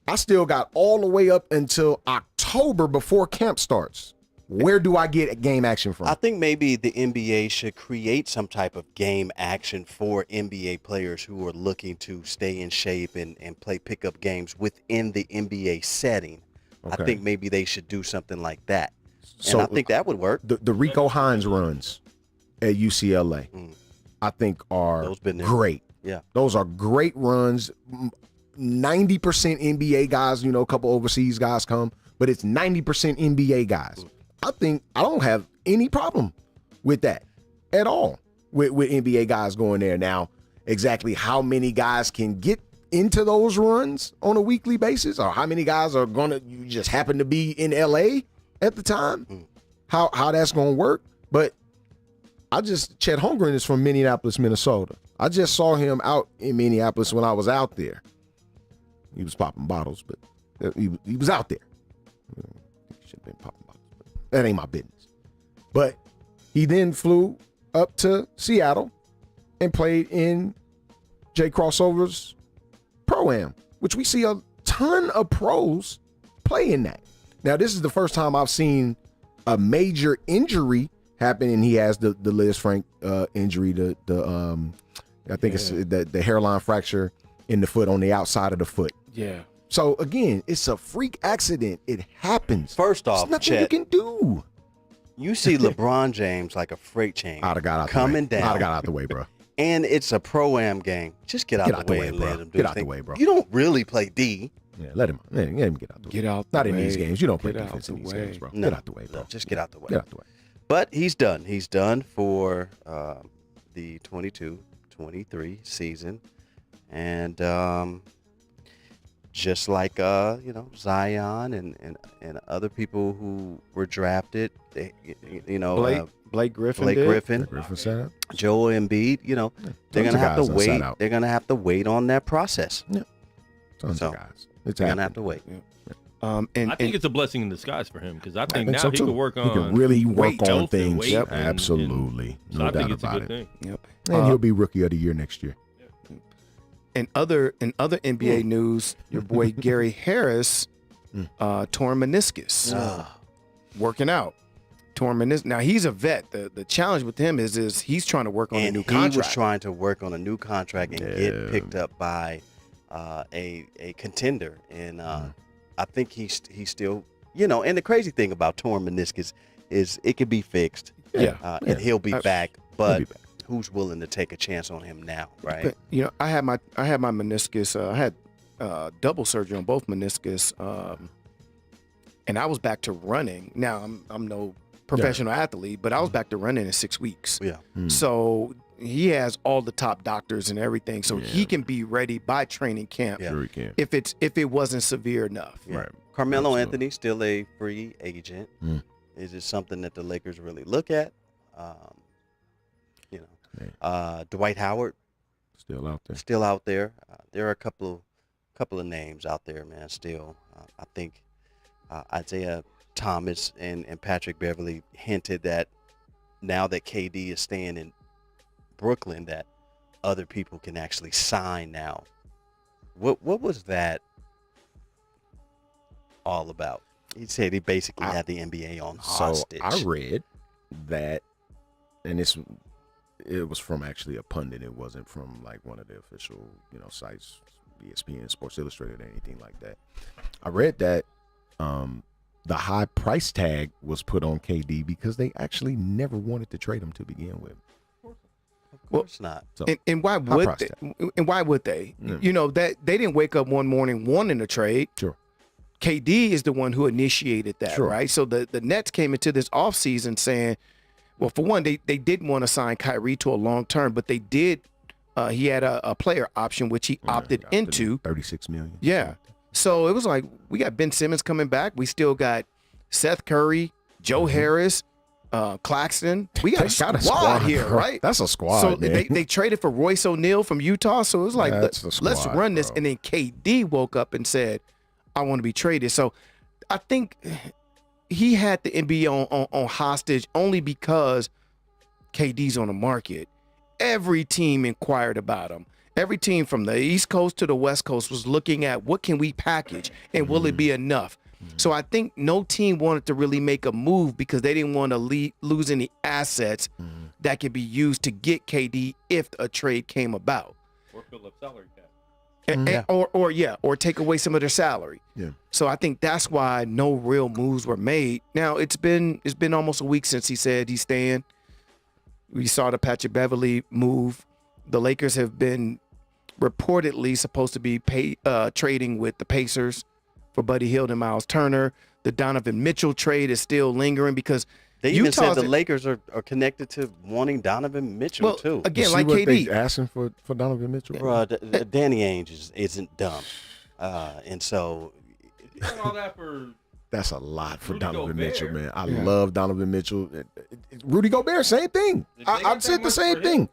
I still got all the way up until October before camp starts. Where do I get game action from? I think maybe the NBA should create some type of game action for NBA players who are looking to stay in shape and play pickup games within the NBA setting. Okay. I think maybe they should do something like that. So and I think that would work. The Rico Hines runs at UCLA, I think are great. Yeah. Those are great runs. 90% NBA guys, a couple overseas guys come, but it's 90% NBA guys. I think I don't have any problem with that at all with NBA guys going there. Now, exactly how many guys can get into those runs on a weekly basis, or how many guys are you just happen to be in LA at the time, how that's going to work. But Chet Holmgren is from Minneapolis, Minnesota. I just saw him out in Minneapolis when I was out there. He was popping bottles, but he was out there. He should have been popping bottles, but that ain't my business. But he then flew up to Seattle and played in Jay Crossover's Pro-Am, which we see a ton of pros play in that. Now, this is the first time I've seen a major injury happen, and he has the Liz Frank injury, I think it's the hairline fracture in the foot on the outside of the foot. Yeah. So again, it's a freak accident. It happens. First off, there's nothing Chet, you can do. You see LeBron James like a freight train coming down. I'd have got out the way, bro. And it's a Pro-Am game. Just get out the way and let him do Get out the way, bro. You don't really play D. Yeah, let him get out the way. Get out Not the in way. these games. You don't play Get defense out in the these way. games, bro. No, Get out the way, bro. No, just get out the way. Get out the way. But he's done. He's done for the 22-23 season. And just like Zion and other people who were drafted, Blake Griffin. Blake Griffin, set up. Joel Embiid, they're gonna have to wait. They're gonna have to wait on that process. Yeah, tons of guys. They're gonna have to wait. Yeah. I think it's a blessing in disguise for him, because I think now so he too. can work on. He can really work on health and things. weight Yep, and- absolutely. So No I doubt think it's a about good it. thing. Yep. And he'll be rookie of the year next year. In other NBA news, your boy Gary Harris torn meniscus, working out. Torn meniscus. Now he's a vet. The challenge with him is he's trying to work on a new contract. He was trying to work on a new contract and get picked up by a contender. And I think he's still, and the crazy thing about torn meniscus is it can be fixed. And he'll be back. But who's willing to take a chance on him now, right? But, I had my meniscus. I had double surgery on both meniscus, and I was back to running. Now I'm no professional athlete, but I was back to running in 6 weeks. Yeah. So he has all the top doctors and everything, so he can be ready by training camp. Sure he can. If it wasn't severe enough. Right. Carmelo Anthony still a free agent. Is it something that the Lakers really look at? Dwight Howard Still out there. still out there. There are a couple of names out there, man. Still, I think Isaiah Thomas and Patrick Beverly hinted that now that KD is staying in Brooklyn, that other people can actually sign now. What was that all about? He said he basically had the NBA on hostage. So I read that, and it was from actually a pundit. It wasn't from like one of the official, sites, ESPN, Sports Illustrated, or anything like that. I read that the high price tag was put on KD because they actually never wanted to trade him to begin with. Of course not. So, And why would they? And why would they? That they didn't wake up one morning wanting to trade. Sure. KD is the one who initiated that, Sure. right? So the Nets came into this offseason saying, well, for one, they didn't want to sign Kyrie to a long term, but they did. He had a player option, which he opted into. $36 million. Yeah. So it was like, we got Ben Simmons coming back. We still got Seth Curry, Joe Harris, Claxton. We got a squad here, bro. right? That's a squad, So man. they traded for Royce O'Neal from Utah. So it was like, That's let's the squad, run this. bro. And then KD woke up and said, I want to be traded. So I think he had the NBA on hostage only because KD's on the market. Every team inquired about him. Every team from the East Coast to the West Coast was looking at what can we package and will it be enough? So I think no team wanted to really make a move because they didn't want to lose any assets that could be used to get KD if a trade came about. Or fill up salary cap. Or take away some of their salary. Yeah. So I think that's why no real moves were made. Now it's been almost a week since he said he's staying. We saw the Patrick Beverly move. The Lakers have been reportedly supposed to be trading with the Pacers for Buddy Hield and Miles Turner. The Donovan Mitchell trade is still lingering because They even said the Lakers are connected to wanting Donovan Mitchell too. Again, You like see what KD. they asking for Donovan Mitchell? Bro, Danny Ainge isn't dumb, and so All that for That's a lot for Rudy Donovan Gobert. Mitchell, man. I love Donovan Mitchell. Rudy Gobert, same thing. I'd said the same thing.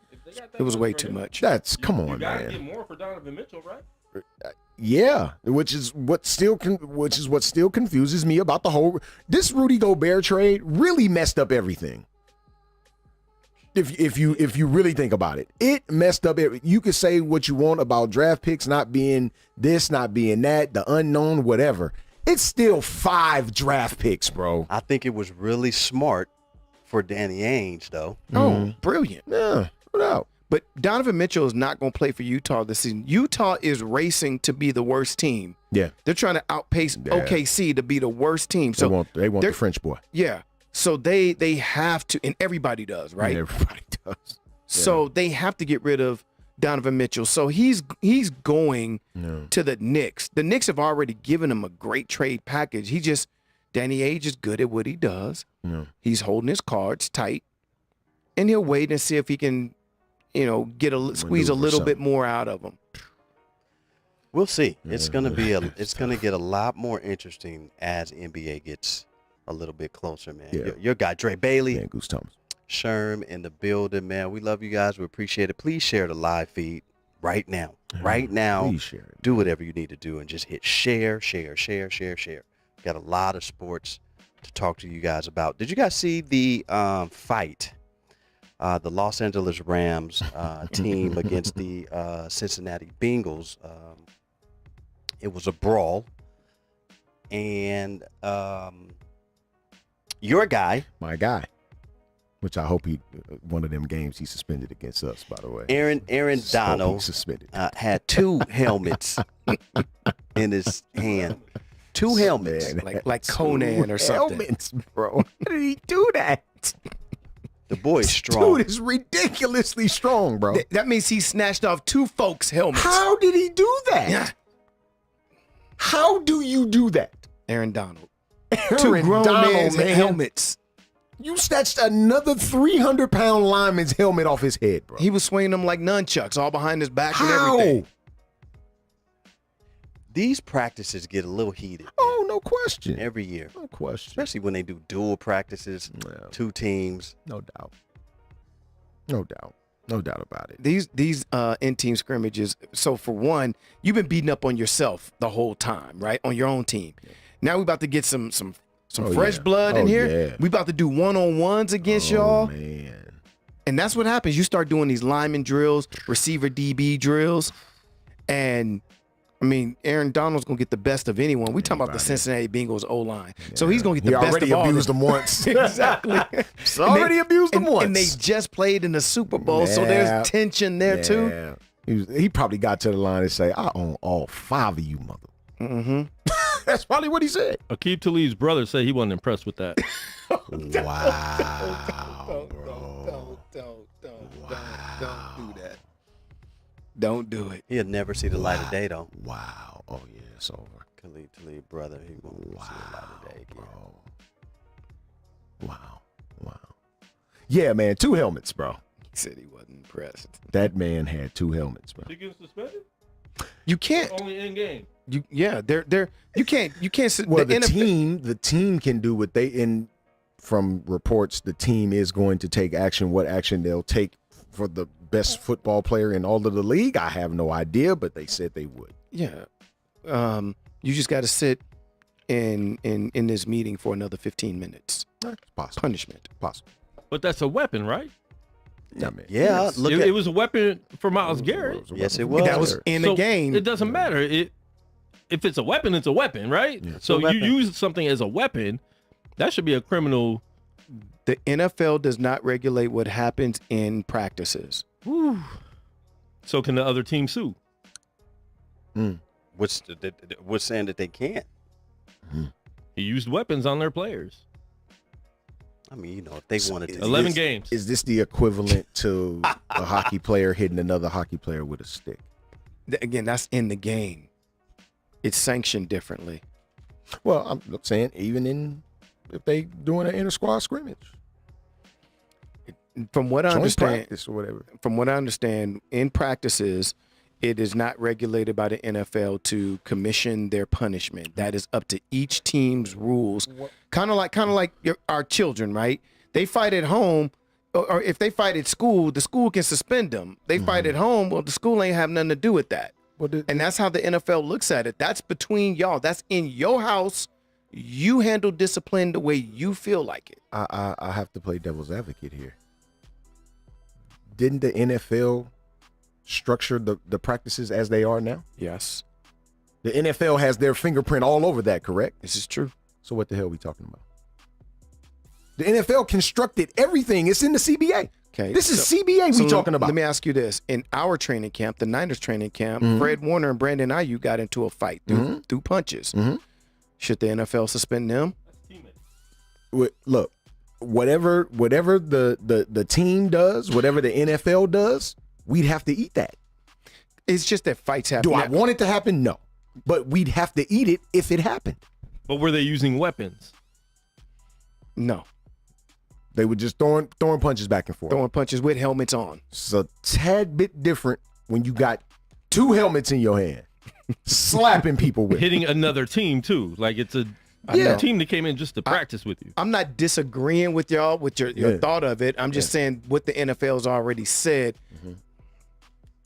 It was way too much. Come on, You gotta man. get more for Donovan Mitchell, right? Yeah, which is what still confuses me about the whole. This Rudy Gobert trade really messed up everything. If you really think about it, it messed up everything. You could say what you want about draft picks not being this, not being that, the unknown, whatever. It's still 5 draft picks, bro. I think it was really smart for Danny Ainge, though. Oh, brilliant. Yeah, no doubt. But Donovan Mitchell is not going to play for Utah this season. Utah is racing to be the worst team. Yeah, They're trying to outpace OKC to be the worst team. So they want the French boy. yeah. So they have to, and everybody does, right? And everybody does. So they have to get rid of Donovan Mitchell. So he's going to the Knicks. The Knicks have already given him a great trade package. Danny Ainge is good at what he does. He's holding his cards tight, and he'll wait and see if he can, squeeze a little bit more out of them. We'll see. It's gonna get a lot more interesting as NBA gets a little bit closer, man. Yeah. Your guy Dre Bailey, Yeah, Goose Thomas. Sherm in the building, man. We love you guys. We appreciate it. Please share the live feed right now. Right now. Please share it. Do whatever you need to do and just hit share. Got a lot of sports to talk to you guys about. Did you guys see the fight? The Los Angeles Rams team against the Cincinnati Bengals. It was a brawl. and your guy, My guy. Which I hope one of them games he suspended against us, by the way. Aaron Hope Donald, he suspended. had 2 helmets in his hand. 2 helmets. Man, like Conan or something. Helmets, bro. How did he do that? The boy's strong. Dude is ridiculously strong, bro. That means he snatched off 2 folks' helmets. How did he do that? Yeah. How do you do that? Aaron Donald. Aaron 2 grown Donald, men's man. helmets. You snatched another 300-pound lineman's helmet off his head, bro. He was swinging them like nunchucks, all behind his back and How? everything. These practices get a little heated Oh, no question. every year, No question. especially when they do dual practices, Yeah. 2 teams. No doubt. No doubt. No doubt about it. These in-team scrimmages, so for one, you've been beating up on yourself the whole time, right? On your own team. Now we're about to get some Oh, fresh yeah. blood in Oh, here. yeah. We about to do one-on-ones against y'all. Man. And that's what happens. You start doing these lineman drills, receiver DB drills, and I mean, Aaron Donald's gonna get the best of anyone. We talking about the Cincinnati Bengals O-line, so he's gonna get He the best already of all. abused them once. Exactly. He's already abused them once. And they just played in the Super Bowl, so Yeah. there's tension there too. He probably got to the line and say, I own all 5 of you, mother. Mm-hmm. That's probably what he said. Aqib Talib's brother said he wasn't impressed with that. Wow, bro. Don't do that. Don't do it. He'll never see the light of day, though. Wow. Oh, yeah, it's over. Khalid brother, he won't see the light of day again. Bro. Wow. Wow. Yeah, man, 2 helmets, bro. He said he wasn't impressed. That man had 2 helmets, bro. He gets suspended? You can't. Only in game. You can't. Well, the NFL team can do what from reports, the team is going to take action. What action they'll take for the best football player in all of the league, I have no idea, but they said they would. Yeah. You just got to sit in this meeting for another 15 minutes. It's possible. Punishment. Possible. But that's a weapon, right? Yeah, man. Yeah, look It, at it was a weapon for Miles Garrett. Yes, it was. That was in the So game. It doesn't matter. If it's a weapon, it's a weapon, right? Yeah. So a you weapon. use something as a weapon, that should be a criminal. The NFL does not regulate what happens in practices. So can the other team sue? What's saying that they can't? He used weapons on their players. I mean, you know, if they wanted to. 11 games. Is this the equivalent to a hockey player hitting another hockey player with a stick? Again, that's in the game. It's sanctioned differently. Well, I'm saying even if they doing an inter-squad scrimmage, From what I joint understand, practice or whatever. from what I understand, in practices, it is not regulated by the NFL to commission their punishment. That is up to each team's rules. Kind of like our children, right? They fight at home, or if they fight at school, the school can suspend them. They fight at home, well, the school ain't have nothing to do with that. And that's how the NFL looks at it. That's between y'all. That's in your house. You handle discipline the way you feel like it. I have to play devil's advocate here. Didn't the NFL structure the practices as they are now? Yes, The NFL has their fingerprint all over that, correct? this is true. So what the hell are we talking about? The NFL constructed everything. It's in the CBA. Okay, This is CBA we talking about. Let me ask you this. In our training camp, the Niners training camp, Fred Warner and Brandon Ayuk got into a fight through punches. Should the NFL suspend them? Look, whatever the team does, whatever the NFL does, we'd have to eat that. It's just that fights happen. Do I want it to happen? No. But we'd have to eat it if it happened. But were they using weapons? No. They were just throwing punches back and forth. Throwing punches with helmets on. It's a tad bit different when you got 2 helmets in your hand, slapping people with. Hitting another team, too. Like it's a team that came in just to practice with you. I'm not disagreeing with y'all with your thought of it. I'm just saying what the NFL's already said.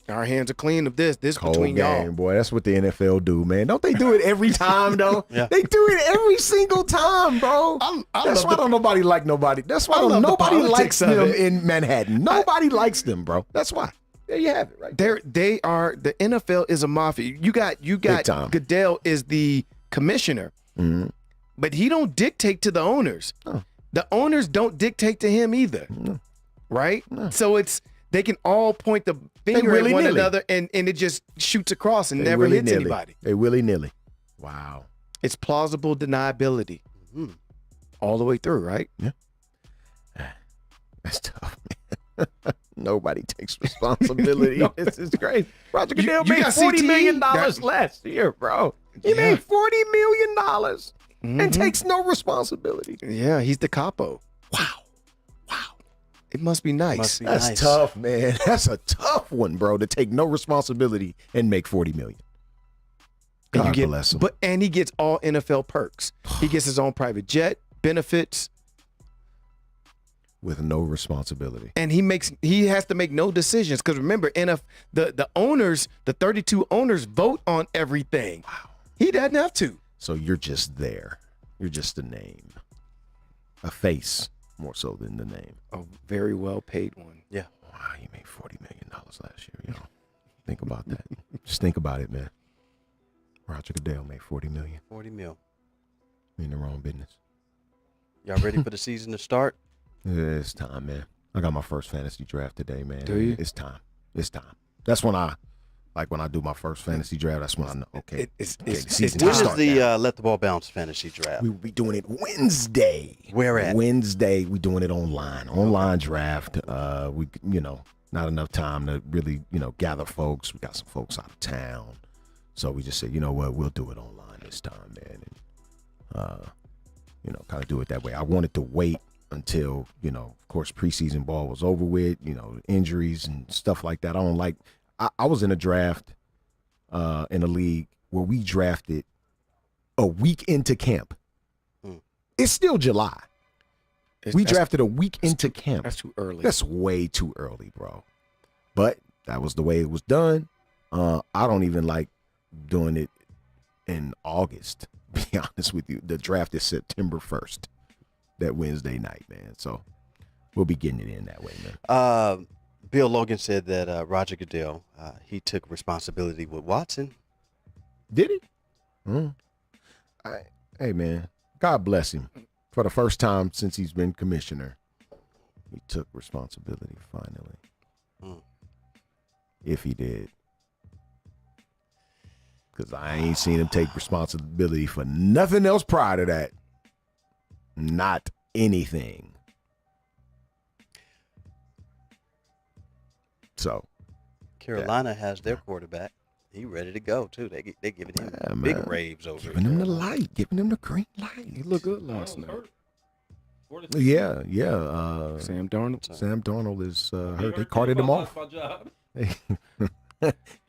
Our hands are clean of this. This Cold between game, y'all. boy. That's what the NFL do, man. Don't they do it every time, though? Yeah. They do it every single time, bro. That's why don't nobody like nobody. That's why don't nobody likes politics of them it. in Manhattan. Nobody likes them, bro. That's why. There you have it, right? They are the NFL is a mafia. You got Big time. Goodell is the commissioner. Mhm. But he don't dictate to the owners. No. The owners don't dictate to him either. No. Right? No. So they can all point the finger at one willy-nilly. another and it just shoots across and They never hits willy-nilly. anybody. They willy-nilly. Wow. It's plausible deniability all the way through, right? That's tough, man. Nobody takes responsibility. This is crazy. Roger Goodell you made got $40 CTE? million last year, bro. He made $40 million and takes no responsibility. Yeah, he's the capo. Wow. It must be nice. Must be That's nice. tough, man. That's a tough one, bro, to take no responsibility and make $40 million. And God bless him. And he gets all NFL perks. He gets his own private jet, benefits, With no responsibility. and he has to make no decisions. Because remember, the owners, the 32 owners vote on everything. Wow. He doesn't have to. So you're just there. You're just a name. A face, more so than the name. A very well paid one. Yeah. Wow, he made $40 million last year, yo. Think about that. Just think about it, man. Roger Goodell made $40 million. 40 mil. We in the wrong business. Y'all ready for the season to start? It's time, man. I got my first fantasy draft today, man. Do you? It's time. It's time. That's when when I do my first fantasy draft, that's when I know, okay. It's the season When to is start the now. Let the Ball Bounce fantasy draft? We will be doing it Wednesday. Where at? Wednesday. We doing it online. Online draft. We not enough time to really, gather folks. We got some folks out of town. So we just said, you know what, we'll do it online this time, man. And kind of do it that way. I wanted to wait until, of course, preseason ball was over with, injuries and stuff like that. I don't like I was in a draft in a league where we drafted a week into camp. It's still July. We drafted a week into camp. That's too early. That's way too early, bro. But that was the way it was done. I don't even like doing it in August, to be honest with you. The draft is September 1st, that Wednesday night, man. So we'll be getting it in that way, man. Bill Logan said that Roger Goodell, he took responsibility with Watson. Did he? Hey, man, God bless him. For the first time since he's been commissioner, he took responsibility finally. If he did. Because I ain't seen him take responsibility for nothing else prior to that. Not anything. So. Carolina has their quarterback. He ready to go, too. They giving him big raves over Giving him the light. Giving him the green light. He looked good last night. Yeah. Sam Darnold. Sam Darnold is hurt. They carted him off.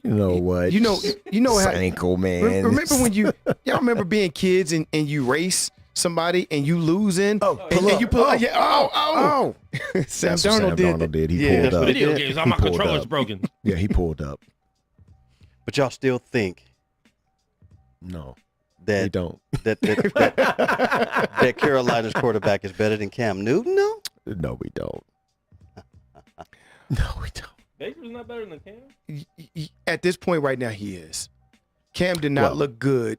You know what? You know how ankle, man. Remember when y'all remember being kids and you race somebody and you losing? And you pull. Oh. Sam That's what Darnold Sam Darnold did. He Yeah. pulled up. Video games, all my pulled controller's up. broken. Yeah, he pulled up. But y'all still think No, that they don't. that Carolina's quarterback is better than Cam Newton? No. No, we don't. No, we don't. Baker's not better than Cam. At this point right now, he is. Cam did not Well, look good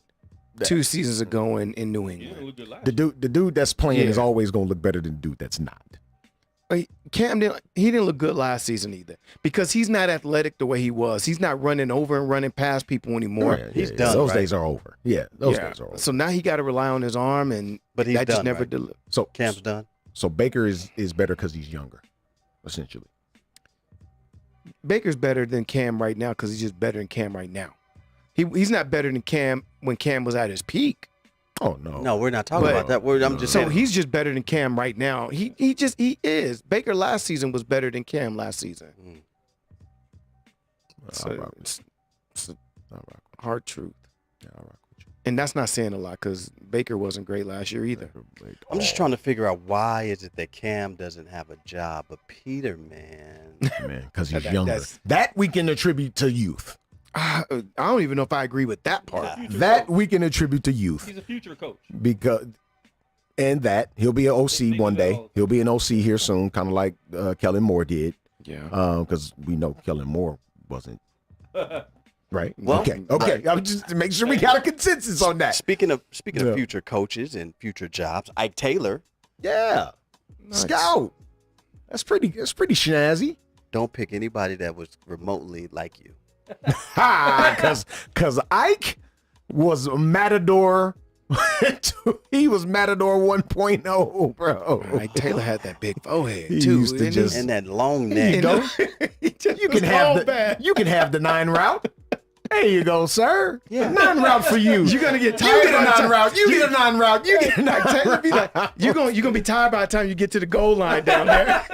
2 seasons ago in New He didn't England. look good last The dude that's playing is Yeah. always gonna look better than the dude that's not. Cam didn't look good last season either because he's not athletic the way he was. He's not running over and running past people anymore. He's done, Those right? days are over. Yeah, those days are over. So now he got to rely on his arm, and But he's that just done, never right? delivered. So Cam's done. So Baker is better because he's younger, essentially. Baker's better than Cam right now because he's just better than Cam right now. He's not better than Cam when Cam was at his peak. Oh no, No, we're not talking But- about that. I'm just So saying. he's just better than Cam right now. He is. Baker last season was better than Cam last season. So I'll rock with it's you. I'll rock with hard truth. you. I'll rock with you. And that's not saying a lot because Baker wasn't great last year either. I'm just trying to figure out why is it that Cam doesn't have a job, but Peter, man. man, because he's That- younger. that's- That we can attribute to youth. I don't even know if I agree with that part. That we can attribute to youth. He's a future coach. Because and that he'll be an OC one day. He'll be an OC here soon, kind of like Kellen Moore did. Yeah. Because we know Kellen Moore wasn't Right. Well, Okay. I'm just to make sure we got a consensus on that. Speaking of Yeah. future coaches and future jobs, Ike Taylor, Yeah. Nice. Scout. That's pretty snazzy. don't pick anybody that was remotely like you. Cause Ike was Matador. He was Matador 1.0, bro. Right, Taylor had that big forehead He too. used to didn't he? just- And that long You neck. know, you can have the 9 route. There you go, sir. Yeah. 9 route for you. You're gonna get You tired get a by the 9 time- route. You get a 9 route. You get a 9 Taylor be route. like, you're gonna be tired by the time you get to the goal line down there.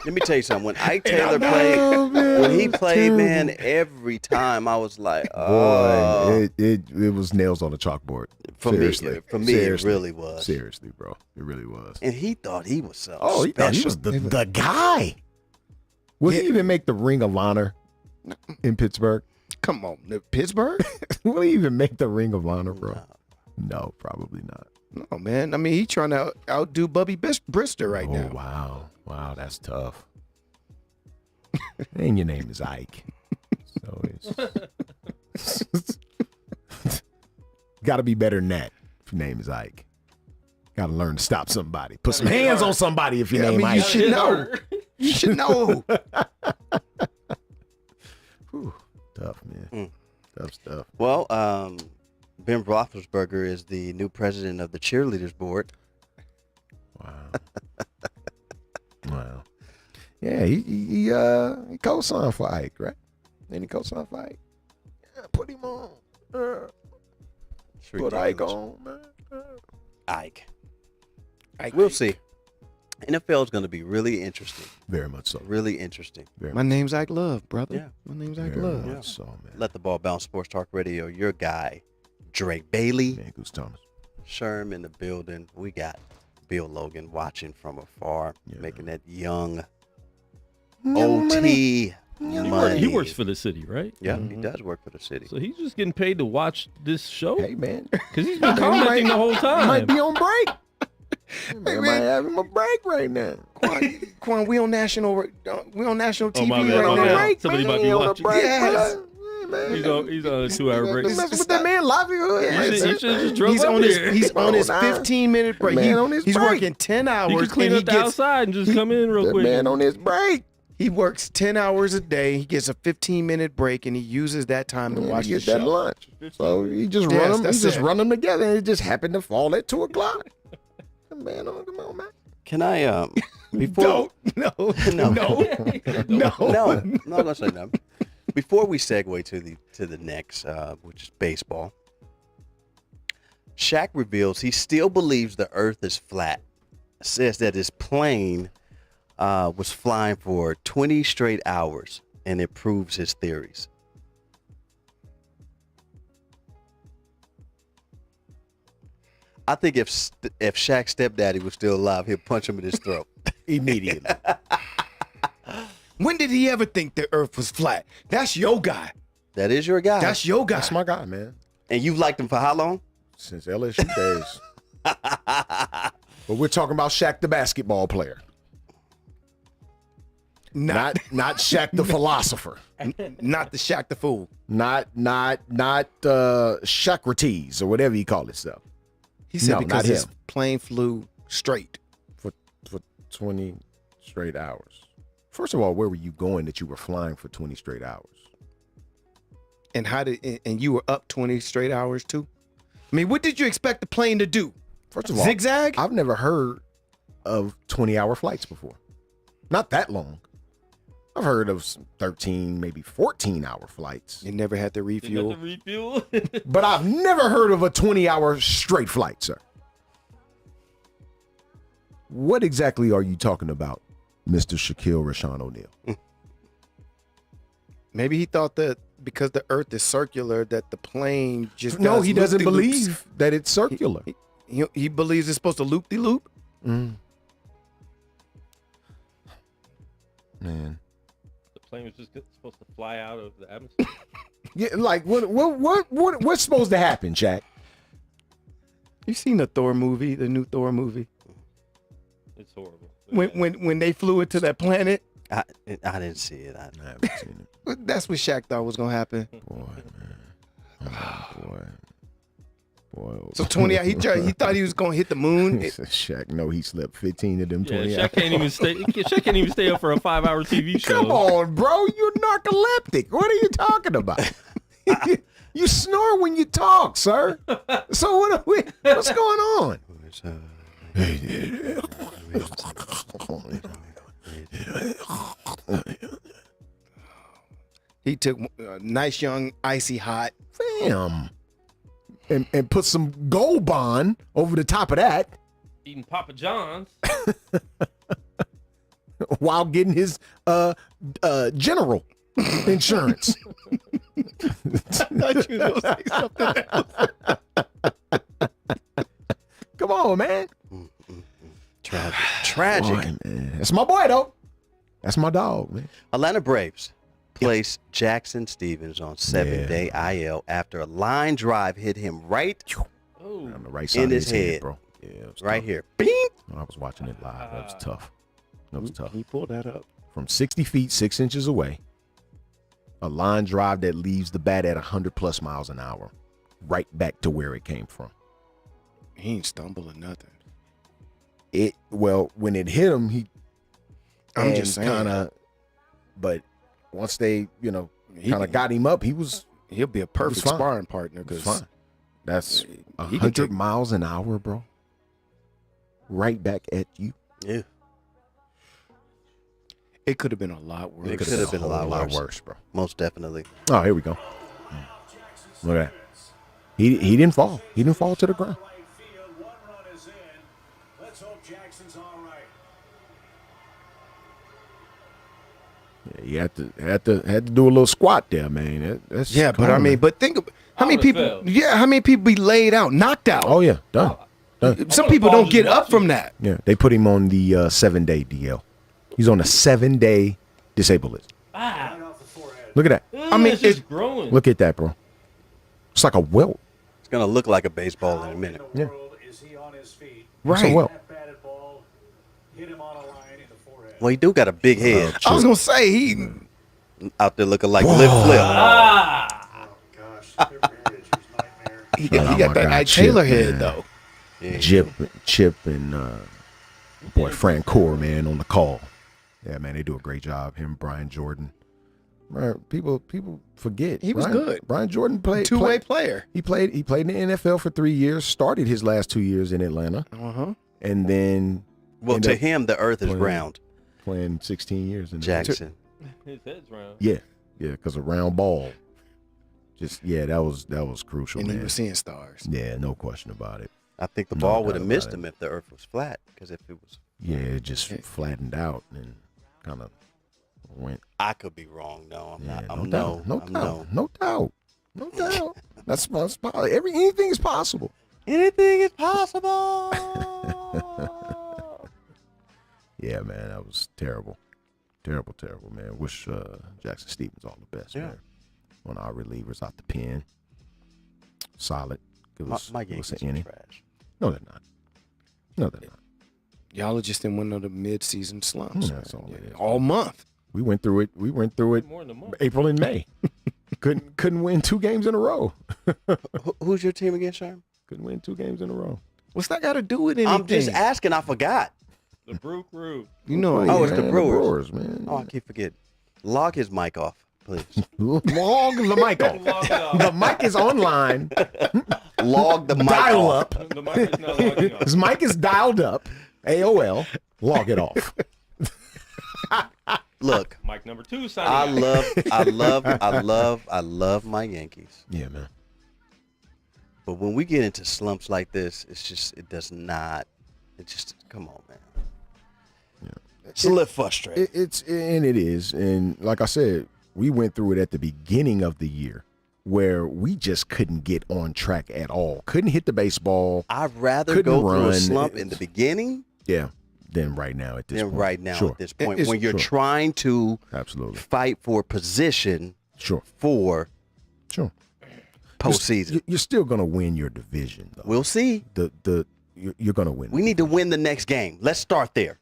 Let me tell you something. When Ike Taylor played, when he played, man, every time I was like, oh. Boy, it was nails on the chalkboard. For me, it really was. Seriously, bro. It really was. And he thought he was so Oh, he special. thought he was the guy. Would he even make the Ring of Honor in Pittsburgh? Come on, Pittsburgh? Will he even make the Ring of Honor, bro? No, probably not. No, man. I mean, he trying to outdo Bubby Brister right now. Wow. Wow, that's tough. And your name is Ike. So it's got to be better than that if your name is Ike. Got to learn to stop somebody. Put some hands on somebody if your name you Ike. should know. You should know. Whew, tough, man. Tough stuff. Well, Ben Roethlisberger is the new president of the cheerleaders board. Wow. Wow. Yeah, he co-signed for Ike, right? Then he co-signed for Ike. Yeah, put him on. It's Put Ike ridiculous. on, man. Ike. Ike. We'll see. NFL is going to be really interesting. Very much so. Really interesting. Very My name's Ike Love, brother. Yeah. My name's Ike very Love. much so, man. Let the ball bounce. Sports Talk Radio. Your guy, Drake Bailey. Man, Goose Thomas. Sherm in the building. We got Bill Logan watching from afar, Yeah. making that young OT money. He works for the city, right? Yeah, he does work for the city. So he's just getting paid to watch this show Hey, man. because he's been commenting the whole time. Might be on break. Hey, might have him a break right now. Quan, we on national TV my bad, right my now. bad. Somebody might be on a watching. break, Yes. man. He's on a 2-hour break. Mess with that man livelihood. You should just drove He's up on his here. he's on his Nah. 15-minute break. Man on his He's break. working 10 You hours can clean and up the outside and just come in real That quick. man on his break. he works 10 hours a day. He gets a 15-minute break and he uses that time to Man, watch he the gets that show. lunch. So he just Yes, run them. He that's just it. run them together, and it just happened to fall at 2:00. Man, come on, man. Can I, before... No. No. No. No, I'm not going to say no. Before we segue to the next, which is baseball, Shaq reveals he still believes the earth is flat. Says that his plane was flying for 20 straight hours, and it proves his theories. I think if Shaq's stepdaddy was still alive, he'd punch him in his throat. Immediately. When did he ever think the earth was flat? That's your guy. That is your guy. That's your guy. That's my guy, man. And you've liked him for how long? Since LSU days. But we're talking about Shaq the basketball player. Not Shaq the philosopher. Not the Shaq the fool. Not Socrates or whatever you call himself. He said No, because not his him. plane flew straight. For 20 straight hours. First of all, where were you going that you were flying for 20 straight hours? And and you were up 20 straight hours too? I mean, what did you expect the plane to do? First of all, Zigzag? I've never heard of 20-hour flights before. Not that long. I've heard of some 13, maybe 14-hour flights. You never had to You refuel. got the refuel. But I've never heard of a 20-hour straight flight, sir. What exactly are you talking about, Mr. Shaquille Rashawn O'Neal? Maybe he thought that because the earth is circular that the plane just No, does he doesn't loop-de-loops. believe that it's circular. He believes it's supposed to loop-de-loop. Man. The plane was just supposed to fly out of the atmosphere. Yeah, like what's supposed to happen, Shaq? You seen the Thor movie, the new Thor movie? It's horrible. When they flew into that planet I didn't see it. I haven't seen it. That's what Shaq thought was gonna happen. Boy, man. Oh, boy. So 20 he thought he was gonna hit the moon. Shaq, no, he slept 15 of them Yeah, 20 Shaq hours. can't even stay up for a 5-hour TV show. Come on, bro. You're narcoleptic. What are you talking about? You snore when you talk, sir. So what's going on? He took a nice young icy hot. Damn. And put some Gold Bond over the top of that Eating Papa John's. while getting his general insurance. Come on, man. Tragic. Boy, man. That's my boy, though. That's my dog, man. Atlanta Braves placed Jackson Stevens on 7-day IL after a line drive hit him right On the right side in of his head, bro. Yeah, it was right tough. here. Beep. When I was watching it live, that was tough. That was tough. Can you pull that up? From 60 feet, 6 inches away, a line drive that leaves the bat at 100+ miles an hour, right back to where it came from. He ain't stumble or nothing. Well, when it hit him, I'm just saying. kind of, but once they, kind He- of got him up, He'll be a perfect fine. sparring partner it was because fine. That's he could 100 take- miles an hour, bro. Right back at you. Yeah. it could have been a lot worse. It could have been a lot worse. bro. Most definitely. Oh, here we go. Look at that. He didn't fall. He didn't fall to the ground. Yeah, you had to do a little squat there, man. That's Yeah, but I mean, but think of how many would've people. fell. Yeah, how many people be laid out, knocked out? oh yeah, done. Some people don't get up from that. Yeah, they put him on the 7-day DL. He's on a 7-day disabled list. Look at that. I mean, it's just growing. Look at that, bro. It's like a welt. It's going to look like a baseball in a minute. Yeah. Is he on his feet? It's a Right. welt. That batted ball hit him on a line in the forehead. Well, he do got a big head I was gonna say he. out there looking like Lip Flip. Oh gosh, their marriage was nightmare. He Oh, got my that God, Ike Chip, Taylor head man. though. Yeah. Chip and boy Frank Core, man, on the call. Yeah, man, they do a great job. Him, Brian Jordan. Right, people forget. He was Brian- good. Brian Jordan played Two-way played- player. He played in the NFL for 3 years. Started his last 2 years in Atlanta, and then Well, ended to up him, the earth is playing- round. playing 16 years in Jackson. His head's round. Yeah, because a round ball. That was crucial, And he man. was seeing stars. Yeah, no question about it. I think the No ball doubt would have about missed it. him if the earth was flat. Because if it was, Yeah, it just flattened out and kind of went. I could be wrong. No, I'm Yeah, not. I'm doubt, no. no I'm doubt, no. no doubt. That's possible. Anything is possible. Anything is possible. Yeah, man, that was terrible, terrible, man. Wish Jackson Stevens all the best, Yeah. man. One of our relievers out the pen, solid. Give us, My give us Yankees an are inning. trash. No, they're not. No, they're not. Y'all are just in one of the mid-season slumps. That's all it is. All month. We went through it. More than a month. April and May. couldn't win 2 games in a row. Who's your team again, Sherm? Couldn't win 2 games in a row. What's that got to do with anything? I'm just asking. I forgot. The Brew Crew. You know, Oh, it's the Man, Brewers. man. Oh, I keep forgetting. Log his mic off, please. Log the mic off. Log it off. The mic is online. Log the mic Dial off. up. The mic is not logging off. His mic is dialed up. AOL. Log it off. Look, Mic number 2 signing I out. love my Yankees. Yeah, man. But when we get into slumps like this, come on, man. It's a little frustrating. It is. And like I said, we went through it at the beginning of the year where we just couldn't get on track at all. Couldn't hit the baseball. I'd rather couldn't go through a run. slump in the beginning Yeah. Than right now at this than point. right now Sure. at this point. It's- When you're sure. trying to Absolutely. fight for position Sure. for Sure. postseason. You're still gonna win your division, though. We'll see. You're gonna win. We need to win the next game. Let's start there.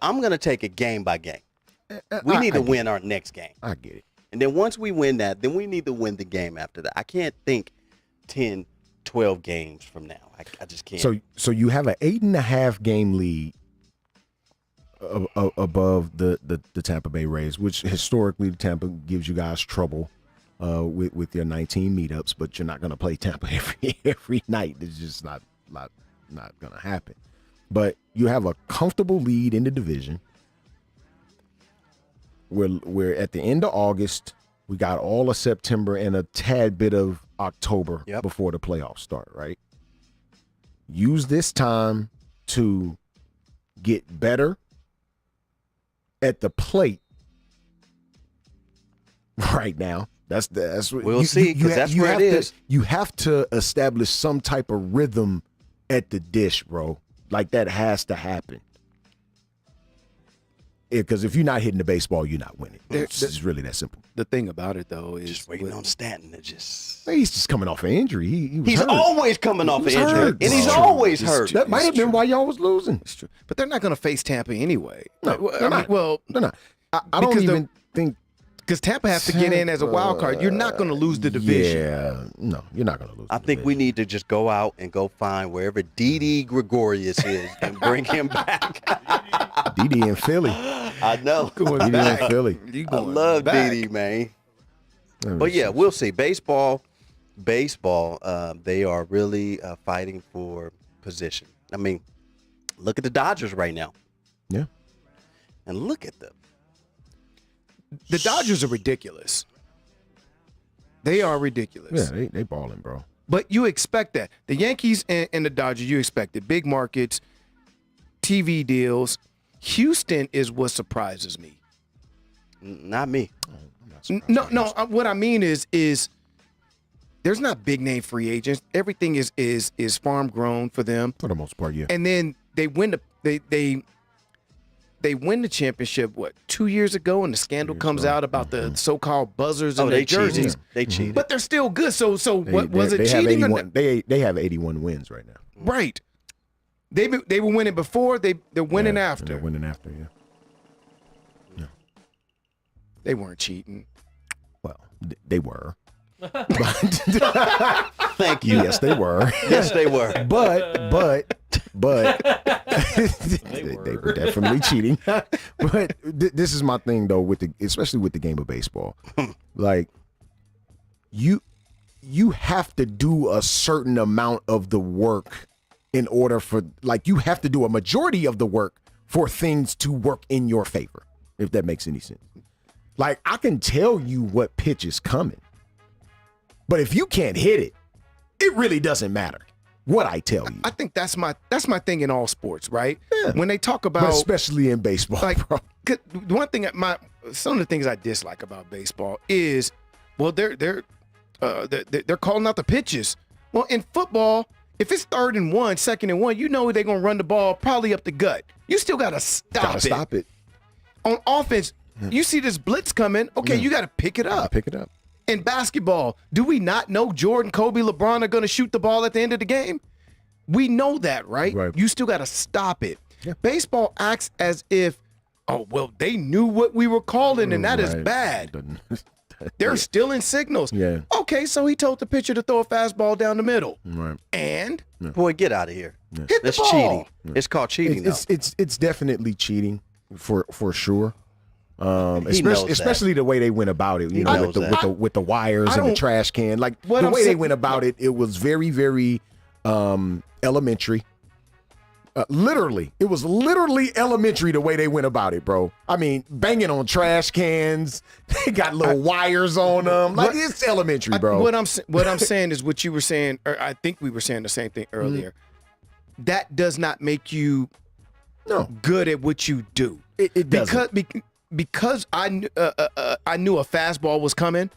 I'm going to take it game by game. We need to I get win our next game. I get it. And then once we win that, then we need to win the game after that. I can't think 10, 12 games from now. I just can't. So you have an 8.5 game lead above the Tampa Bay Rays, which historically Tampa gives you guys trouble with their 19 meetups, but you're not going to play Tampa every night. It's just not going to happen. But you have a comfortable lead in the division. We're at the end of August. We got all of September and a tad bit of October before the playoffs start, right? Use this time to get better at the plate right now. That's what we'll see, because that's where it is. You have to establish some type of rhythm at the dish, bro. Like, that has to happen. Because if you're not hitting the baseball, you're not winning. It's really that simple. The thing about it, though, is just waiting on Stanton. He's just coming off an injury. He's hurt. Always coming off an injury. Hurt. And he's always hurt. That might have been why y'all was losing. It's true. But they're not going to face Tampa anyway. No, they're not. They're not. I don't even think. Because Tampa has to get in as a wild card. You're not going to lose the division. Yeah, no, you're not going to lose. I think we need to just go out and go find wherever Didi Gregorius is and bring him back. Didi in Philly. I know. Didi in Philly. I love Didi, man. But yeah, we'll see. Baseball. They are really fighting for position. I mean, look at the Dodgers right now. Yeah. And look at them. The Dodgers are ridiculous. They are ridiculous. Yeah, they balling, bro. But you expect that. The Yankees and the Dodgers, you expect it. Big markets, TV deals. Houston is what surprises me. Not me. No. What I mean is there's not big name free agents. Everything is farm grown for them for the most part. Yeah. And then they win they win the championship 2 years ago, and the scandal comes out about the so-called buzzers in their jerseys. They cheated, but they're still good. So was it cheating? They have 81 wins right now. Right. They were winning before. They're winning after. They're winning after. Yeah. They weren't cheating. Well, they were. Thank you. Yes, they were. Yes, they were. But they were definitely cheating. But this is my thing, though, especially with the game of baseball. Like, you have to do a certain amount of the work in order for, like, you have to do a majority of the work for things to work in your favor, if that makes any sense. Like, I can tell you what pitch is coming, but if you can't hit it, it really doesn't matter what I tell you. I think that's my thing in all sports, right? Yeah. When they talk about, but especially in baseball, like, bro. One thing some of the things I dislike about baseball is, well, they're calling out the pitches. Well, in football, if it's 3rd and 1, 2nd and 1, you know they're gonna run the ball probably up the gut. You still gotta stop it. On offense, you see this blitz coming. Okay, you gotta pick it up. In basketball, do we not know Jordan, Kobe, LeBron are going to shoot the ball at the end of the game? We know that, right? You still got to stop it. Yeah. Baseball acts as if, they knew what we were calling, and that is bad. They're stealing signals. Yeah. Okay, so he told the pitcher to throw a fastball down the middle. Right. And? Yeah. Boy, get out of here. Yeah. Hit the ball. Cheating. Yeah. It's called cheating, though. It's definitely cheating for sure. Especially the way they went about it, with the wires and the trash can. Like, the way they went about it, it was very, very elementary. It was literally elementary the way they went about it, bro. I mean, banging on trash cans. They got little wires on them. Like, it's elementary, bro. What I'm saying is what you were saying, or I think we were saying the same thing earlier. Mm-hmm. That does not make you good at what you do. It doesn't. Because I knew a fastball was coming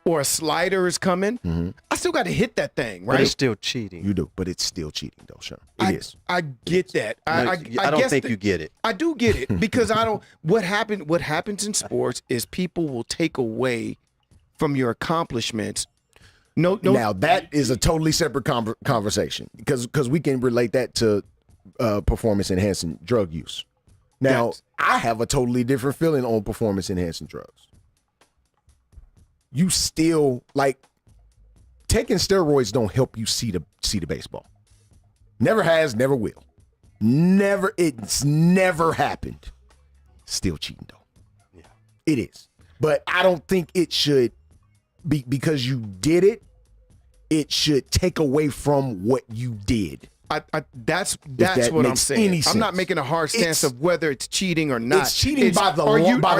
or a slider is coming, I still got to hit that thing, right? But it's still cheating. You do, but it's still cheating, though, Sean. It is. I get that. I don't think you get it. I do get it because I don't. What happens in sports is people will take away from your accomplishments. No. Now that is a totally separate conversation because we can relate that to performance enhancing drug use. Now, I have a totally different feeling on performance-enhancing drugs. You still, like, taking steroids don't help you see the baseball. Never has, never will. It's never happened. Still cheating, though. Yeah. It is. But I don't think it should be, because you did it, it should take away from what you did. That's that what I'm makes saying. any I'm not sense. making a hard stance of whether it's cheating or not. It's cheating by the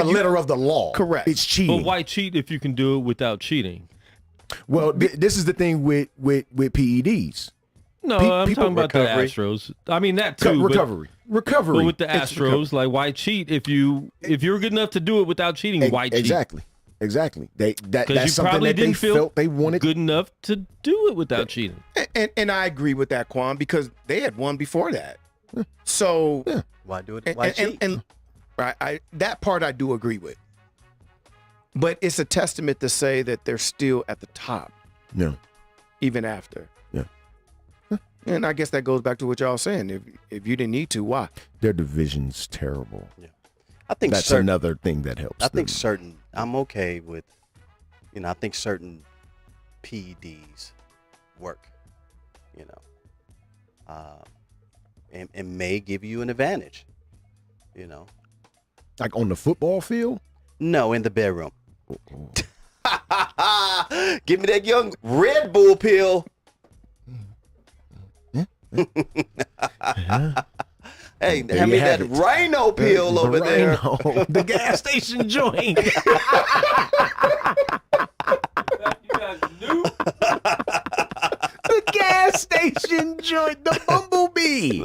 letter of the law. Correct. It's cheating. But why cheat if you can do it without cheating? Well, this is the thing with PEDs. No, I'm people- talking about the recovery. Astros. I mean that too. Recovery. But with the Astros, like, why cheat if you're good enough to do it without cheating? Why cheat? Exactly. That's Because you something probably that they didn't feel felt they wanted. good enough to do it without cheating. And I agree with that, Quan, because they had won before that. So Why do it? Why cheat? and I that part I do agree with. But it's a testament to say that they're still at the top, Yeah. even after. Yeah. And I guess that goes back to what y'all saying. If you didn't need to, why? Their division's terrible. I think That's another thing that helps. I think them. certain. I'm okay with. I think certain PEDs work. And may give you an advantage. Like on the football field. No, in the bedroom. Give me that young Red Bull pill. Hey, There hand you me have that it. Rhino pill over there. The gas station joint. You guys knew? The gas station joint. The bumblebee.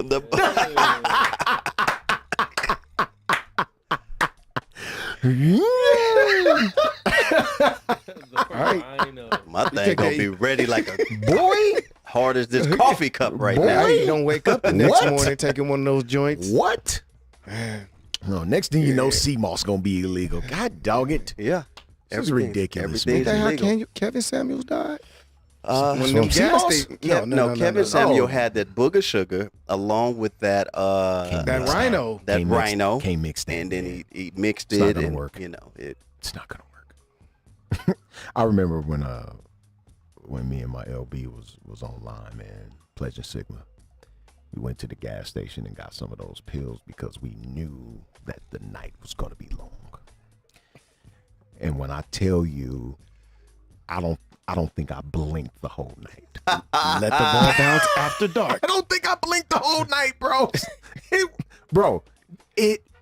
My thing gonna be ready like a Boy. hard as this coffee cup right Boy. now. You don't wake up the next What? morning taking one of those joints. What? No, next thing you know, sea moss gonna be illegal. God dog it. Yeah, This is ridiculous, everything's man. How illegal. can you? Kevin Samuels died. When From them sea gas moss? sta- No, Kevin Samuel Oh. had that booger sugar along with that That Rhino. Rhino, Can't mix that. and then man. he mixed It's not it, gonna and work. It's not gonna work. I remember when me and my LB was online, man, pledging Sigma. We went to the gas station and got some of those pills because we knew that the night was gonna be long. And when I tell you, I don't think I blinked the whole night. Let the ball bounce after dark. I don't think I blinked the whole night, bro.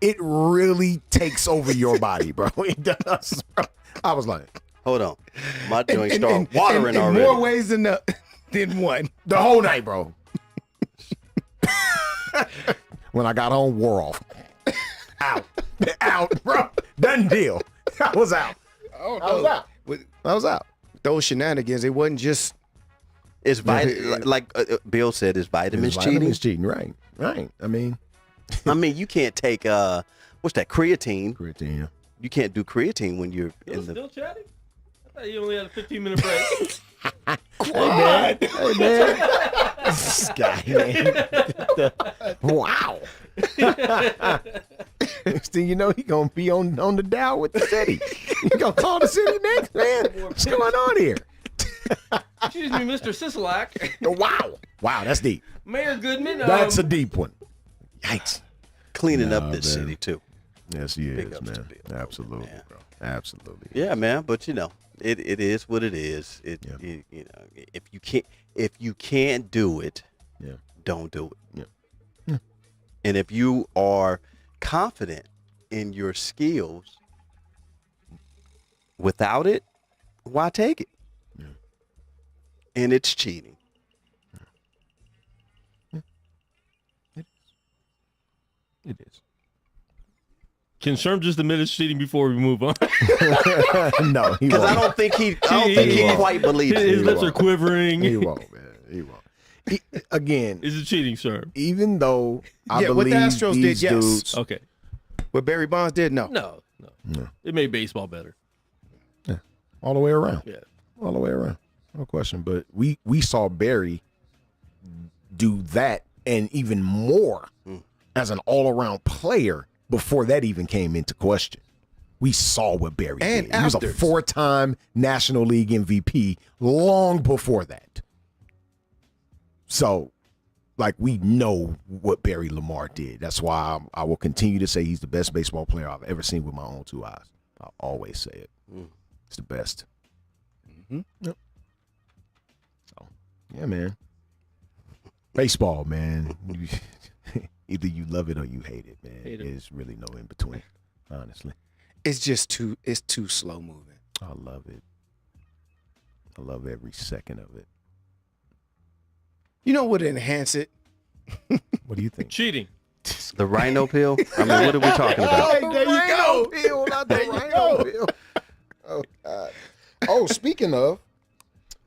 It really takes over your body, bro. It does, bro. I was like, Hold on, my joint start watering in already. more ways than one. the whole night, bro. When I got home, wore off. Out, bro. Done deal. I was out. I was out. I was out. Those shenanigans, it wasn't just It's like Bill said, is vitamins cheating? Vitamins cheating, right? Right. I mean, I mean, you can't take what's that, creatine? creatine. You can't do creatine when you're in the. Still chatting? I thought you only had a 15-minute break. Hey man, this guy, man. Wow. Next thing you know, he gonna be on the dial with the city. He gonna call the city next, man. What's going on here? Excuse me, Mr. Sisolak. Wow, that's deep. Mayor Goodman. That's a deep one. Yikes. Cleaning up Nah, this man. city too. Yes, he Big is, ups to man. Bill. Absolutely, Man. bro. Absolutely. Yeah, man. But it is what it is. If you can't do it, Yeah. don't do it. Yeah. And if you are confident in your skills, without it, why take it? Yeah. And it's cheating. It is. Can Sherm just admit it's cheating before we move on? No, he Because won't. I don't think he won't. quite believes His it. lips are quivering. He won't, man. He won't. Again, Is it cheating, Sherm? even though I Yeah, what the believe Astros did, these yes. dudes, Okay. what Barry Bonds did. No, No. No. It made baseball better. all the way around, Yeah. all the way around, no question. But we saw Barry do that and even more as an all-around player before that even came into question. We saw what Barry And did. He was a after. 4-time National League MVP long before that. So, like, we know what Barry Lamar did. That's why I will continue to say he's the best baseball player I've ever seen with my own 2 eyes. I'll always say it. It's the best. Mm-hmm. Yep. So, yeah, man. Baseball, man. Either you love it or you hate it, man. Hate it. There's really no in between, honestly. It's just too slow moving. I love it. I love every second of it. You know what would enhance it? What do you think? Cheating. The rhino pill? I mean, what are we talking about? Hey, there you go. Pill, not the rhino pill. Oh, God. Oh, speaking of,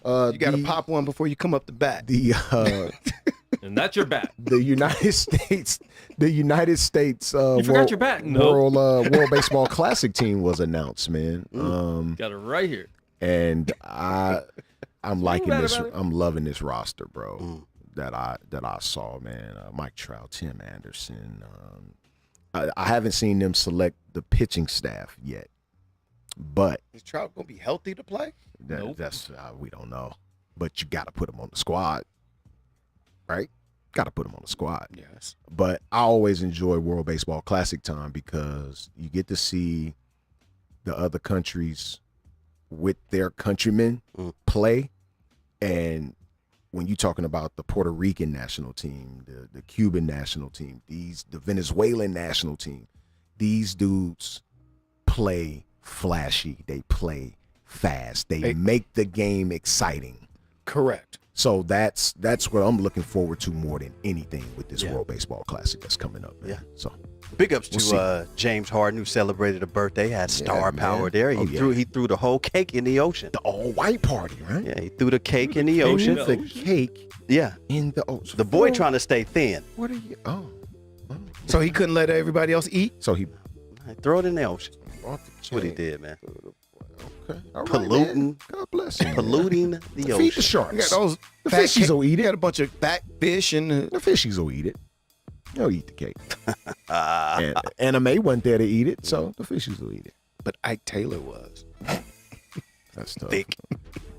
You got to pop one before you come up the bat. And that's your bat. The United States, You forgot your bat? No. World Baseball Classic team was announced, man. Got it right here. And I'm liking bad this. about it. I'm loving this roster, bro. That I saw, man. Mike Trout, Tim Anderson. I haven't seen them select the pitching staff yet, but Is Trout gonna be healthy to play? Nope. that's we don't know. But you got to put him on the squad, right? Got to put him on the squad. Yes. But I always enjoy World Baseball Classic time because you get to see the other countries with their countrymen play. And when you're talking about the Puerto Rican national team, the Cuban national team, the Venezuelan national team, these dudes play flashy. They play fast. They make the game exciting. Correct. So that's what I'm looking forward to more than anything with this World Baseball Classic that's coming up, man. Yeah. So Big ups We'll to James Harden, who celebrated a birthday, had star man. power there. He threw the whole cake in the ocean. the all-white party, right? Yeah, he threw the cake in the ocean. The cake Yeah. in the ocean. The boy trying to stay thin. What are you? Oh. So he couldn't let everybody else eat? So he Throw it in the ocean. brought the That's what he cake. did, man. Okay. All right, Polluting. man. God bless him. Polluting the Feed the ocean. You got sharks. those The fat fishies will eat You got it. a bunch of fat fish and The fishies will eat it. They'll eat the cake. And Anime wasn't there to eat it, so the fishies will eat it. but Ike Taylor was. That's tough. Thick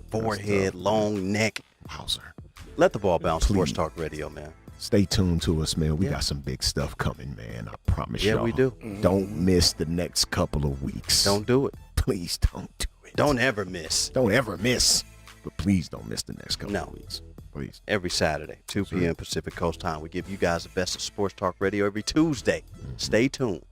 forehead, long neck. Wowzer. Let the ball bounce. Sports Please. Talk Radio, man. Stay tuned to us, man. We Yeah. got some big stuff coming, man. I promise Yeah, y'all. we do. Don't miss the next couple of weeks. Don't do it. Please don't do it. Don't ever miss. Don't ever miss. But please don't miss the next couple No. of weeks. Please. Every Saturday, 2 p.m. Pacific Coast time. We give you guys the best of Sports Talk Radio every Tuesday. Stay tuned.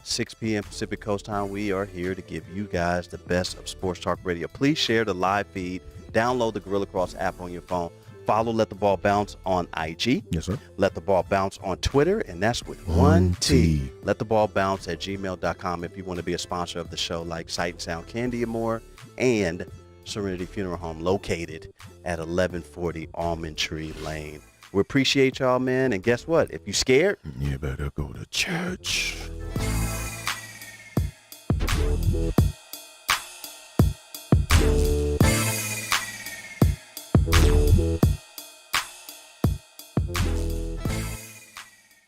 6 p.m. Pacific Coast time, we are here to give you guys the best of Sports Talk Radio. Please share the live feed. Download the Gorilla Cross app on your phone. Follow Let the Ball Bounce on IG. Yes, sir. Let the Ball Bounce on Twitter, and that's with One one T. T. Let the Ball Bounce at gmail.com if you want to be a sponsor of the show, like Sight and Sound Candy and more, and Serenity Funeral Home, located at 1140 Almond Tree Lane. We appreciate y'all, man. And guess what? If you're scared, You better go to church.